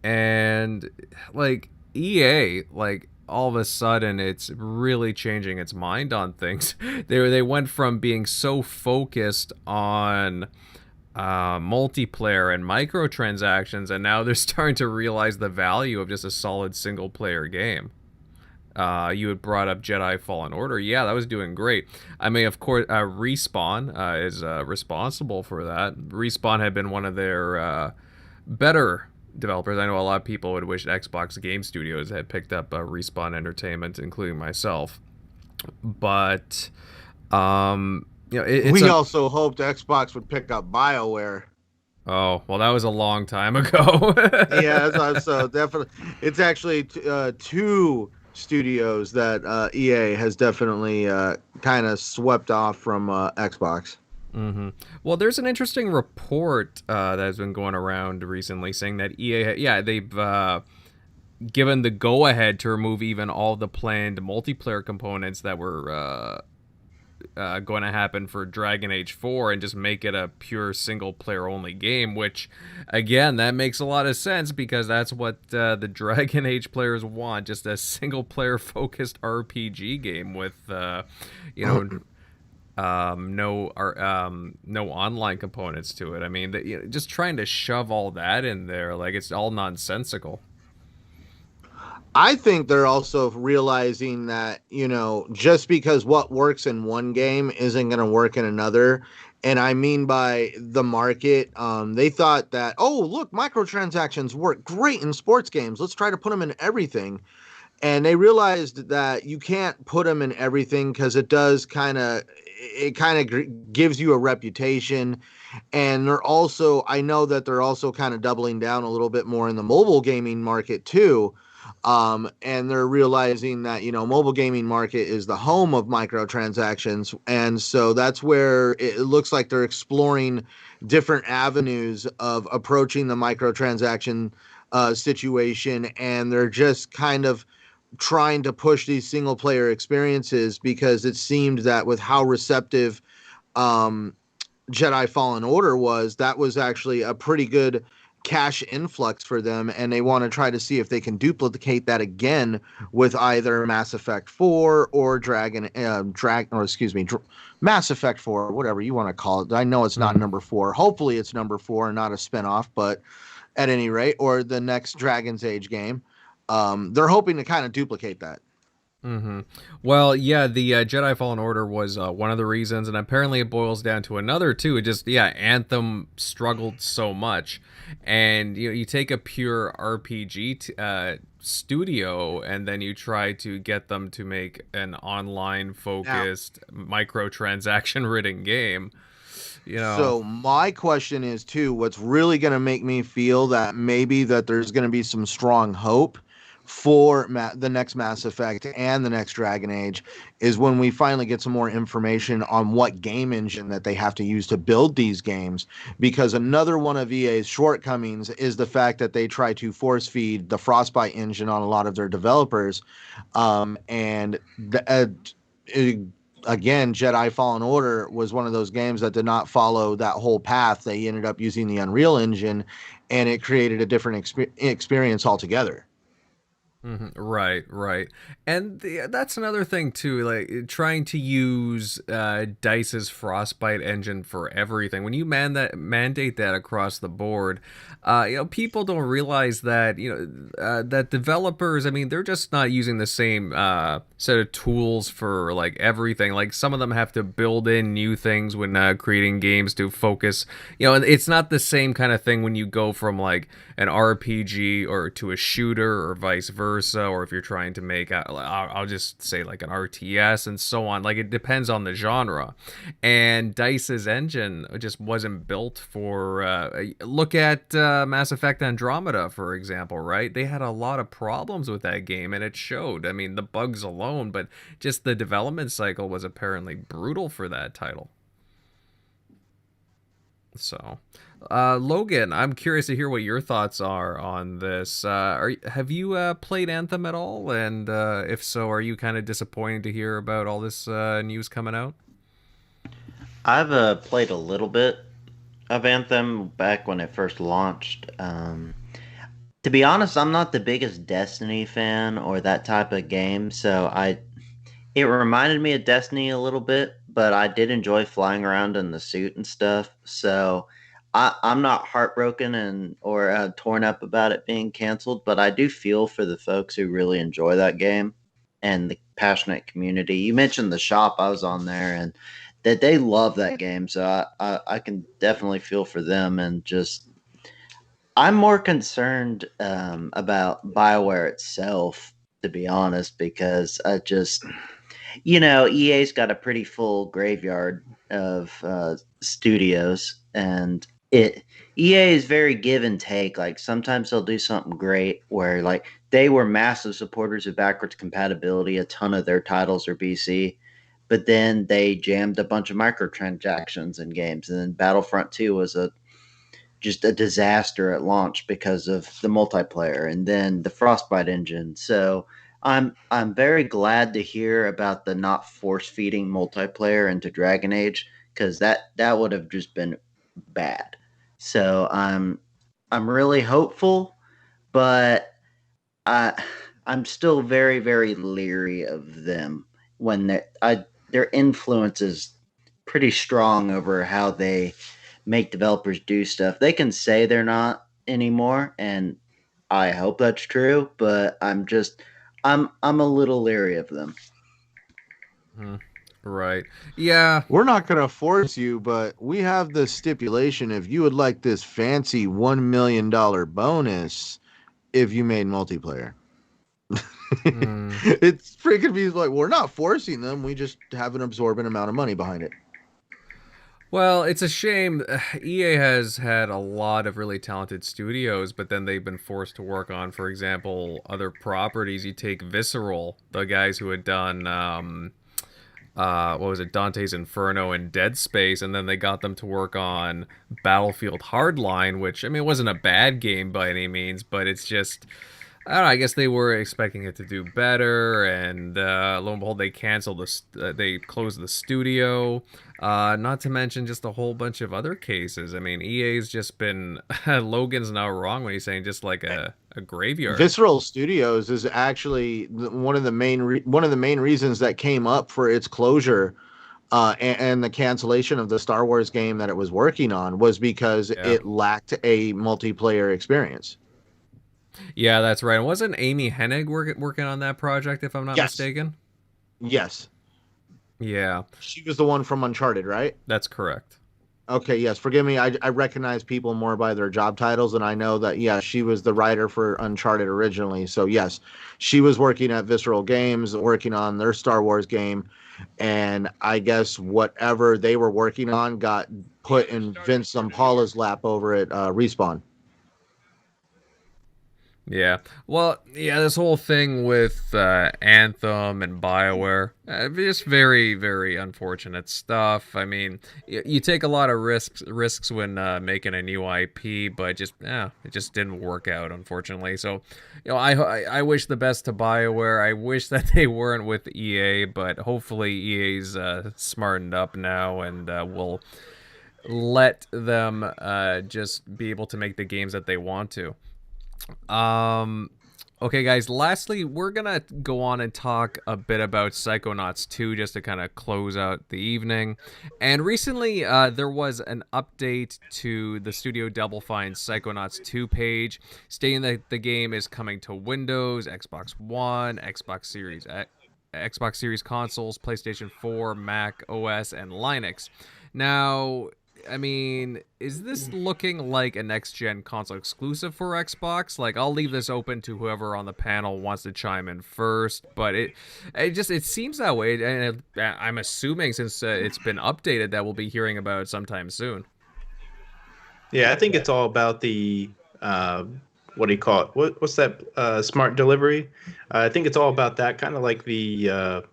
And like EA, like, all of a sudden it's really changing its mind on things. They went from being so focused on multiplayer and microtransactions, and now they're starting to realize the value of just a solid single player game. You had brought up Jedi Fallen Order. Yeah, that was doing great. I mean, of course, Respawn is responsible for that. Respawn had been one of their better developers. I know a lot of people would wish Xbox Game Studios had picked up Respawn Entertainment, including myself. But, we also hoped Xbox would pick up BioWare. Oh, well, that was a long time ago. Yeah, so definitely. It's actually 2 studios that EA has definitely kind of swept off from Xbox. Mm-hmm. Well, there's an interesting report that has been going around recently saying that EA, they've given the go-ahead to remove even all the planned multiplayer components that were going to happen for Dragon Age 4 and just make it a pure single-player only game, which, again, that makes a lot of sense, because that's what the Dragon Age players want, just a single-player focused RPG game with, no online components to it. I mean, just trying to shove all that in there, like, it's all nonsensical. I think they're also realizing that, just because what works in one game isn't going to work in another. And I mean by the market, they thought that, oh, look, microtransactions work great in sports games. Let's try to put them in everything. And they realized that you can't put them in everything, because it does kind of gives you a reputation. And I know that they're also kind of doubling down a little bit more in the mobile gaming market too. And they're realizing that, mobile gaming market is the home of microtransactions. And so that's where it looks like they're exploring different avenues of approaching the microtransaction situation. And they're just kind of trying to push these single player experiences, because it seemed that with how receptive um, Jedi Fallen Order was, that was actually a pretty good cash influx for them, and they want to try to see if they can duplicate that again with either Mass Effect 4 or Mass Effect 4, whatever you want to call it. I know it's not number 4. Hopefully it's number 4 and not a spinoff, but at any rate, or the next Dragon's Age game. They're hoping to kind of duplicate that. Mm-hmm. Well, yeah, the Jedi Fallen Order was one of the reasons, and apparently it boils down to another too. It just, Anthem struggled so much, and you take a pure RPG studio, and then you try to get them to make an online focused, microtransaction ridden game. So my question is too, what's really going to make me feel that maybe that there's going to be some strong hope for the next Mass Effect and the next Dragon Age is when we finally get some more information on what game engine that they have to use to build these games. Because another one of EA's shortcomings is the fact that they try to force feed the Frostbite engine on a lot of their developers. Again, Jedi Fallen Order was one of those games that did not follow that whole path. They ended up using the Unreal Engine, and it created a different experience altogether. Mm-hmm. Right. And that's another thing too, like trying to use DICE's Frostbite engine for everything. When you mandate that across the board, people don't realize that, that developers, I mean, they're just not using the same set of tools for like everything. Like some of them have to build in new things when creating games to focus, and it's not the same kind of thing when you go from like an RPG or to a shooter or vice versa, or if you're trying to make, I'll just say like an RTS and so on. Like it depends on the genre. And DICE's engine just wasn't built for, look at Mass Effect Andromeda, for example, right? They had a lot of problems with that game, and it showed. I mean, the bugs alone, but just the development cycle was apparently brutal for that title. So, Logan, I'm curious to hear what your thoughts are on this. Have you played Anthem at all? And if so, are you kind of disappointed to hear about all this news coming out? I've played a little bit of Anthem back when it first launched. To be honest, I'm not the biggest Destiny fan or that type of game, so it reminded me of Destiny a little bit, but I did enjoy flying around in the suit and stuff. So I'm not heartbroken or torn up about it being canceled, but I do feel for the folks who really enjoy that game and the passionate community. You mentioned the shop. I was on there, and that they love that game. So I can definitely feel for them, and just I'm more concerned about BioWare itself, to be honest, because I just, EA's got a pretty full graveyard of studios, and EA is very give and take. Like sometimes they'll do something great where like they were massive supporters of backwards compatibility. A ton of their titles are BC, but then they jammed a bunch of microtransactions in games. And then Battlefront 2 was just a disaster at launch because of the multiplayer and then the Frostbite engine. So I'm very glad to hear about the not force feeding multiplayer into Dragon Age, because that would have just been bad. So I'm really hopeful, but I'm still very, very leery of them when their influence is pretty strong over how they make developers do stuff. They can say they're not anymore, and I hope that's true, but I'm a little leery of them. Right. Yeah. We're not going to force you, but we have the stipulation if you would like this fancy $1 million bonus if you made multiplayer. It's pretty confusing. Like, we're not forcing them. We just have an absorbent amount of money behind it. Well, it's a shame. EA has had a lot of really talented studios, but then they've been forced to work on, for example, other properties. You take Visceral, the guys who had done what was it, Dante's Inferno and Dead Space, and then they got them to work on Battlefield Hardline, which, I mean, it wasn't a bad game by any means, but it's just, I don't know, I guess they were expecting it to do better, and lo and behold, they canceled they closed the studio. Not to mention just a whole bunch of other cases. I mean, EA's just been Logan's not wrong when he's saying just like a graveyard. Visceral Studios is actually one of the main reasons that came up for its closure, and the cancellation of the Star Wars game that it was working on was because it lacked a multiplayer experience. Yeah, that's right. And wasn't Amy Hennig working on that project, if I'm not mistaken? Yes. Yeah. She was the one from Uncharted, right? That's correct. Okay, yes. Forgive me. I recognize people more by their job titles, and I know that, yeah, she was the writer for Uncharted originally. So, yes, she was working at Visceral Games, working on their Star Wars game, and I guess whatever they were working on got put in Vince Zampala's lap over at Respawn. Yeah. Well, yeah, this whole thing with Anthem and BioWare, just very, very unfortunate stuff. I mean, you take a lot of risks when making a new IP, but it just didn't work out, unfortunately. So, I wish the best to BioWare. I wish that they weren't with EA, but hopefully EA's smartened up now and will let them just be able to make the games that they want to. Okay, guys, lastly, we're gonna go on and talk a bit about Psychonauts 2 just to kind of close out the evening. And recently, there was an update to the Studio Double Fine's Psychonauts 2 page stating that the game is coming to Windows, Xbox One, Xbox Series consoles, PlayStation 4, Mac OS, and Linux. Now, I mean, is this looking like a next-gen console exclusive for Xbox? Like, I'll leave this open to whoever on the panel wants to chime in first, but it seems that way, and I'm assuming since it's been updated that we'll be hearing about it sometime soon. Yeah, I think it's all about the what do you call it? What's that? Smart delivery. I think it's all about that, kind of like the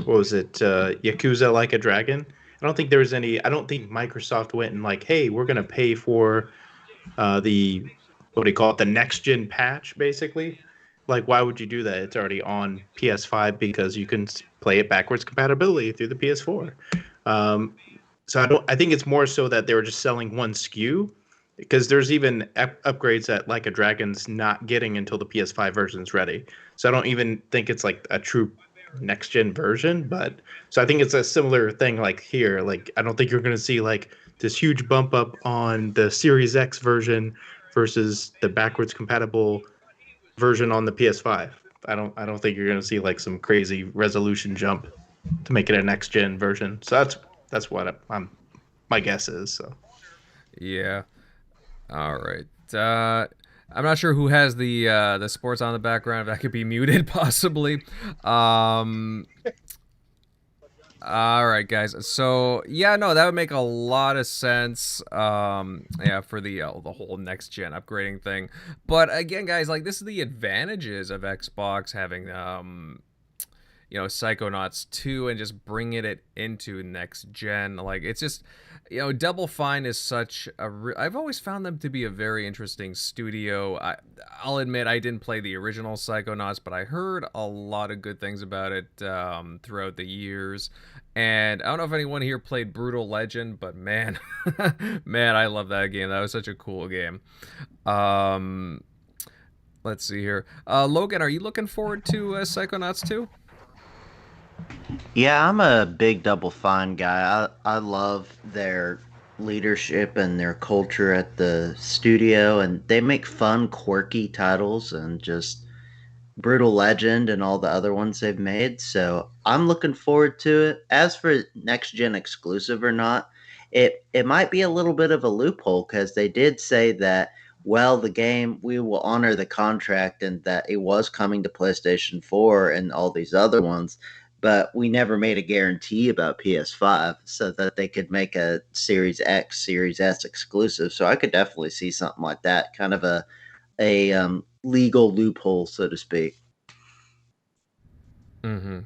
what was it? Yakuza Like a Dragon. I don't think Microsoft went and like, hey, we're going to pay for the, what do you call it, the next gen patch, basically. Like, why would you do that? It's already on PS5 because you can play it backwards compatibility through the PS4. So I think it's more so that they were just selling one SKU, because there's even upgrades that Like a Dragon's not getting until the PS5 version is ready. So I don't even think it's like a true next gen version, but so I think it's a similar thing like here. Like, I don't think you're going to see like this huge bump up on the Series X version versus the backwards compatible version on the PS5. I don't think you're going to see like some crazy resolution jump to make it a next gen version. So that's what my guess is. So yeah. All right. I'm not sure who has the sports on the background. If that could be muted, possibly. All right, guys. So yeah, no, that would make a lot of sense. Yeah, for the whole next gen upgrading thing. But again, guys, like, this is the advantages of Xbox having Psychonauts 2 and just bringing it into next gen. Like, it's just, Double Fine is such I've always found them to be a very interesting studio. I'll admit I didn't play the original Psychonauts, but I heard a lot of good things about it throughout the years. And I don't know if anyone here played Brutal Legend, but man, I love that game. That was such a cool game. Let's see here. Logan, are you looking forward to Psychonauts 2? Yeah, I'm a big Double Fine guy. I love their leadership and their culture at the studio, and they make fun, quirky titles, and just Brutal Legend and all the other ones they've made. So I'm looking forward to it. As for next gen exclusive or not, it might be a little bit of a loophole, because they did say that, well, the game, we will honor the contract and that it was coming to PlayStation 4 and all these other ones. but we never made a guarantee about PS5 so that they could make a Series X, Series S exclusive. So I could definitely see something like that, kind of a legal loophole, so to speak.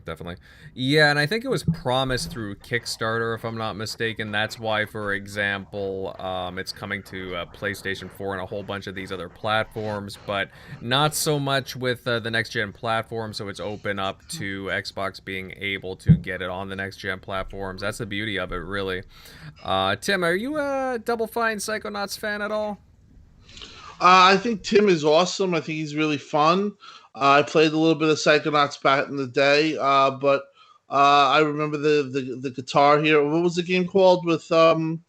Definitely. Yeah, and I think it was promised through Kickstarter, if I'm not mistaken. That's why, for example, it's coming to PlayStation 4 and a whole bunch of these other platforms, but not so much with the next-gen platform, so it's open up to Xbox being able to get it on the next-gen platforms. That's the beauty of it, really. Tim, are you a Double Fine Psychonauts fan at all? I think Tim is awesome. I think he's really fun. I played a little bit of Psychonauts back in the day, but I remember the Guitar Hero. What was the game called with that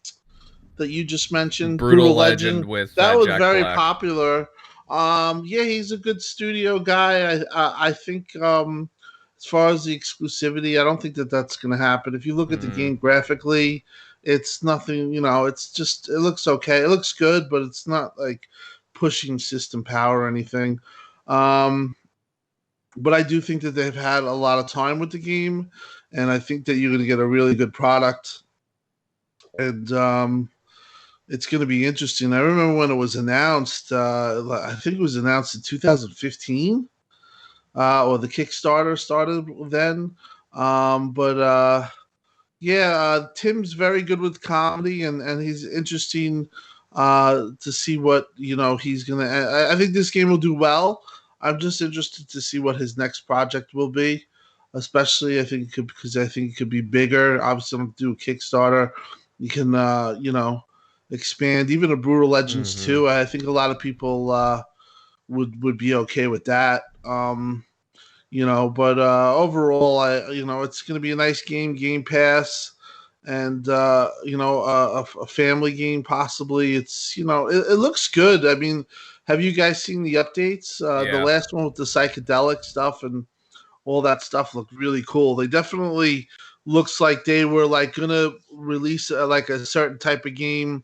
you just mentioned? Brutal Legend with that was Jack very Black. popular. Yeah, he's a good studio guy. I think as far as the exclusivity, I don't think that's going to happen. If you look at the game graphically, it's nothing. It's just it looks okay. It looks good, but it's not like pushing system power or anything. But I do think that they've had a lot of time with the game, and I think that you're going to get a really good product. And it's going to be interesting. I remember when it was announced. I think it was announced in 2015, or the Kickstarter started then. Yeah, Tim's very good with comedy, and he's interesting to see what he's gonna. I think this game will do well. I'm just interested to see what his next project will be, especially because I think it could be bigger. Obviously, I'm do a Kickstarter. You can expand even a Brutal Legends 2. I think a lot of people would be okay with that. But overall, it's going to be a nice Game Pass, and a family game possibly. It's it looks good. I mean, have you guys seen the updates? The Yeah. last one with the psychedelic stuff and all that stuff looked really cool. They definitely looks like they were like gonna release like a certain type of game,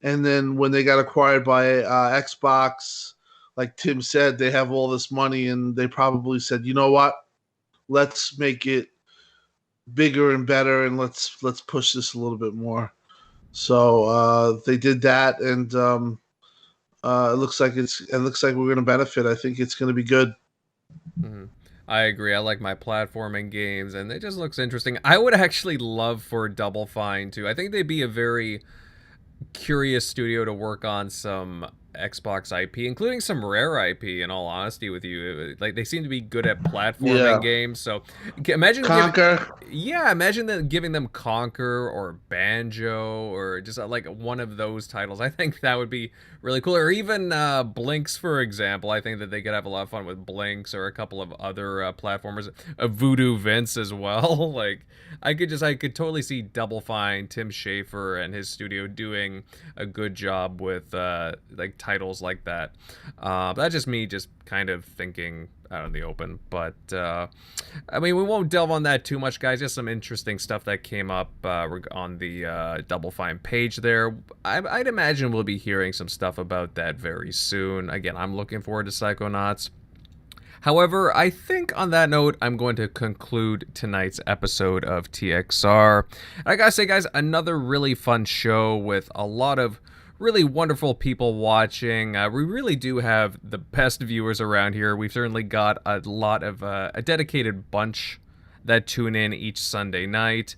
and then when they got acquired by Xbox, like Tim said, they have all this money, and they probably said, you know what, let's make it bigger and better, and let's push this a little bit more. So they did that, and it looks like we're going to benefit. I think it's going to be good. I agree. I like my platforming games, and it just looks interesting. I would actually love for Double Fine too. I think they'd be a very curious studio to work on some Xbox IP, including some Rare IP. In all honesty with you, like they seem to be good at platforming games. So imagine Conquer. imagine them giving them Conquer or Banjo or just like one of those titles. I think that would be really cool. Or even Blinks, for example. I think that they could have a lot of fun with Blinks or a couple of other platformers. Voodoo Vince as well. Like I could totally see Double Fine, Tim Schafer, and his studio doing a good job with like titles like that. That's just me just kind of thinking out in the open. But I mean, we won't delve on that too much, guys. Just some interesting stuff that came up on the Double Fine page there. I'd imagine we'll be hearing some stuff about that very soon. Again, I'm looking forward to Psychonauts. However, I think on that note, I'm going to conclude tonight's episode of TXR. And I gotta say, guys, another really fun show with a lot of really wonderful people watching. We really do have the best viewers around here. We've certainly got a lot of a dedicated bunch that tune in each Sunday night.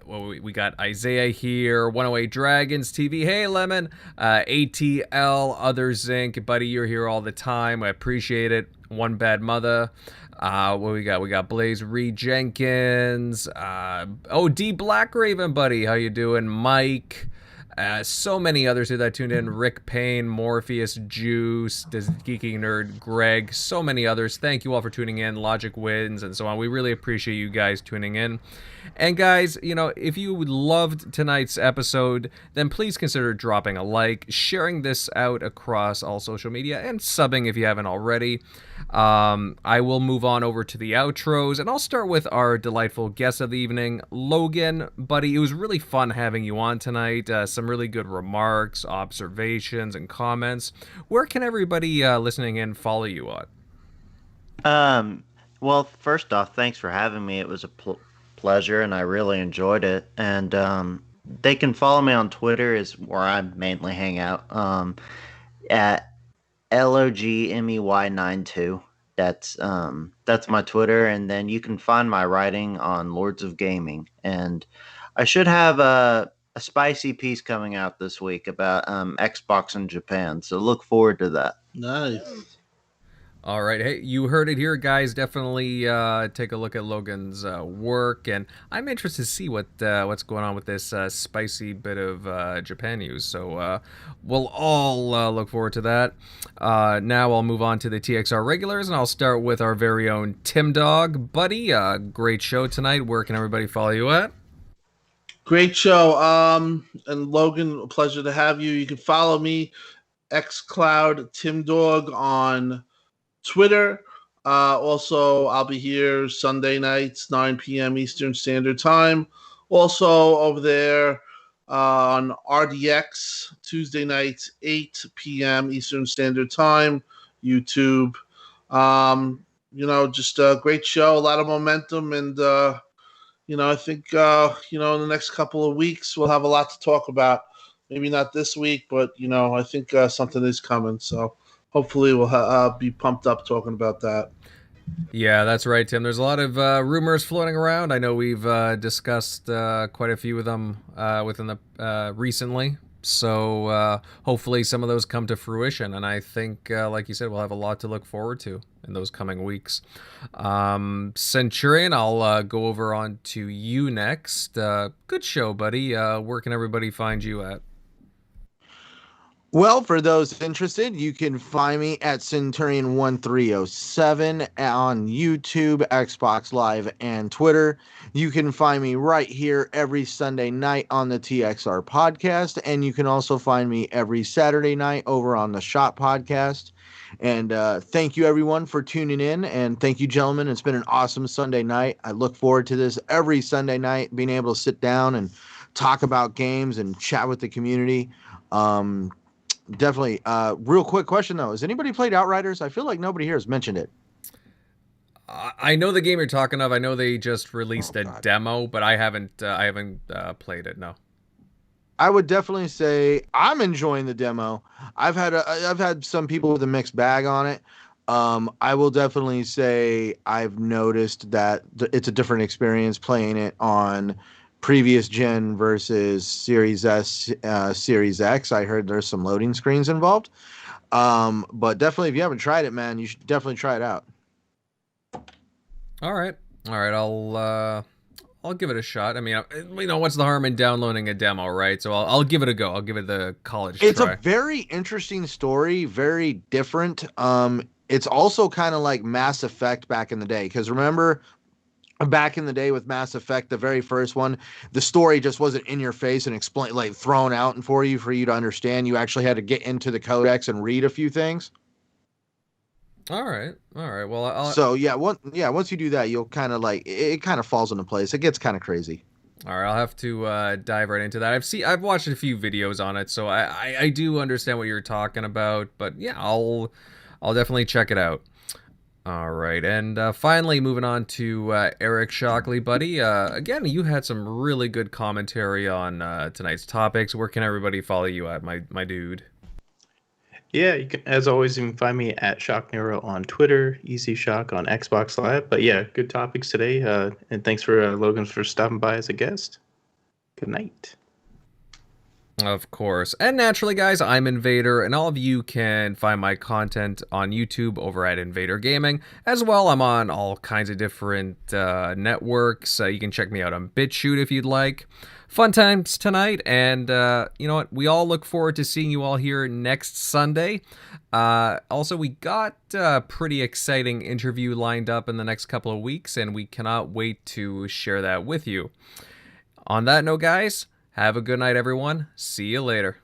We got Isaiah here, 108 Dragons TV. Hey, Lemon. ATL, Others Inc. Buddy, you're here all the time. I appreciate it. One Bad Mother. What we got? We got Blaze Reed Jenkins. D Black Raven, buddy. How you doing? Mike. So many others here that tuned in. Rick Payne, Morpheus, Juice, the Geeky Nerd, Greg, so many others. Thank you all for tuning in. Logic Wins and so on. We really appreciate you guys tuning in. And guys, if you loved tonight's episode, then please consider dropping a like, sharing this out across all social media, and subbing if you haven't already. I will move on over to the outros, and I'll start with our delightful guest of the evening, Logan. Buddy, it was really fun having you on tonight. Some really good remarks, observations, and comments. Where can everybody listening in follow you on? Well, first off, thanks for having me. It was a pleasure, and I really enjoyed it. And they can follow me on Twitter, is where I mainly hang out. At LOGMEY92. That's my Twitter, and then you can find my writing on Lords of Gaming. And I should have a spicy piece coming out this week about Xbox in Japan. So look forward to that. Nice. All right, hey, you heard it here, guys. Definitely take a look at Logan's work, and I'm interested to see what's going on with this spicy bit of Japan news. So we'll all look forward to that. Now I'll move on to the TXR regulars, and I'll start with our very own Tim Dog, buddy. Great show tonight. Where can everybody follow you at? Great show. And Logan, a pleasure to have you. You can follow me, xCloud Tim Dog on Twitter. Also, I'll be here Sunday nights, 9 p.m. Eastern Standard Time. Also, over there on RDX, Tuesday nights, 8 p.m. Eastern Standard Time, YouTube. Just a great show, a lot of momentum, and, I think, in the next couple of weeks, we'll have a lot to talk about. Maybe not this week, but, I think something is coming, so hopefully we'll be pumped up talking about that. Yeah, that's right, Tim. There's a lot of rumors floating around. I know we've discussed quite a few of them within the recently. So hopefully some of those come to fruition. And I think, like you said, we'll have a lot to look forward to in those coming weeks. Centurion, I'll go over on to you next. Good show, buddy. Where can everybody find you at? Well, for those interested, you can find me at Centurion1307 on YouTube, Xbox Live, and Twitter. You can find me right here every Sunday night on the TXR Podcast, and you can also find me every Saturday night over on the Shot Podcast. And thank you, everyone, for tuning in, and thank you, gentlemen. It's been an awesome Sunday night. I look forward to this every Sunday night, being able to sit down and talk about games and chat with the community. Definitely. Real quick question though: has anybody played Outriders? I feel like nobody here has mentioned it. I know the game you're talking of. I know they just released a demo, but I haven't played it. No. I would definitely say I'm enjoying the demo. I've had some people with a mixed bag on it. I will definitely say I've noticed that it's a different experience playing it on previous gen versus Series S, Series X. I heard there's some loading screens involved. But definitely, if you haven't tried it, man, you should definitely try it out. All right. I'll give it a shot. I mean, what's the harm in downloading a demo, right? So I'll give it a go. I'll give it the college try. It's a very interesting story, very different. It's also kind of like Mass Effect back in the day, because remember, back in the day with Mass Effect, the very first one, the story just wasn't in your face and thrown out and for you to understand. You actually had to get into the codex and read a few things. All right. Well, once you do that, you'll kind of it kind of falls into place. It gets kind of crazy. All right, I'll have to dive right into that. I've watched a few videos on it, so I do understand what you're talking about. But yeah, I'll definitely check it out. All right, and finally moving on to Eric Shockley, buddy. Again, you had some really good commentary on tonight's topics. Where can everybody follow you at, my dude? Yeah, as always, you can find me at Shock Nero on Twitter, Easy Shock on Xbox Live. But yeah, good topics today. And thanks for Logan for stopping by as a guest. Good night. Of course. And naturally, guys, I'm Invader, and all of you can find my content on YouTube over at Invader Gaming. As well, I'm on all kinds of different networks. You can check me out on BitChute if you'd like. Fun times tonight, and you know what? We all look forward to seeing you all here next Sunday. Also, we got a pretty exciting interview lined up in the next couple of weeks, and we cannot wait to share that with you. On that note, guys, have a good night, everyone. See you later.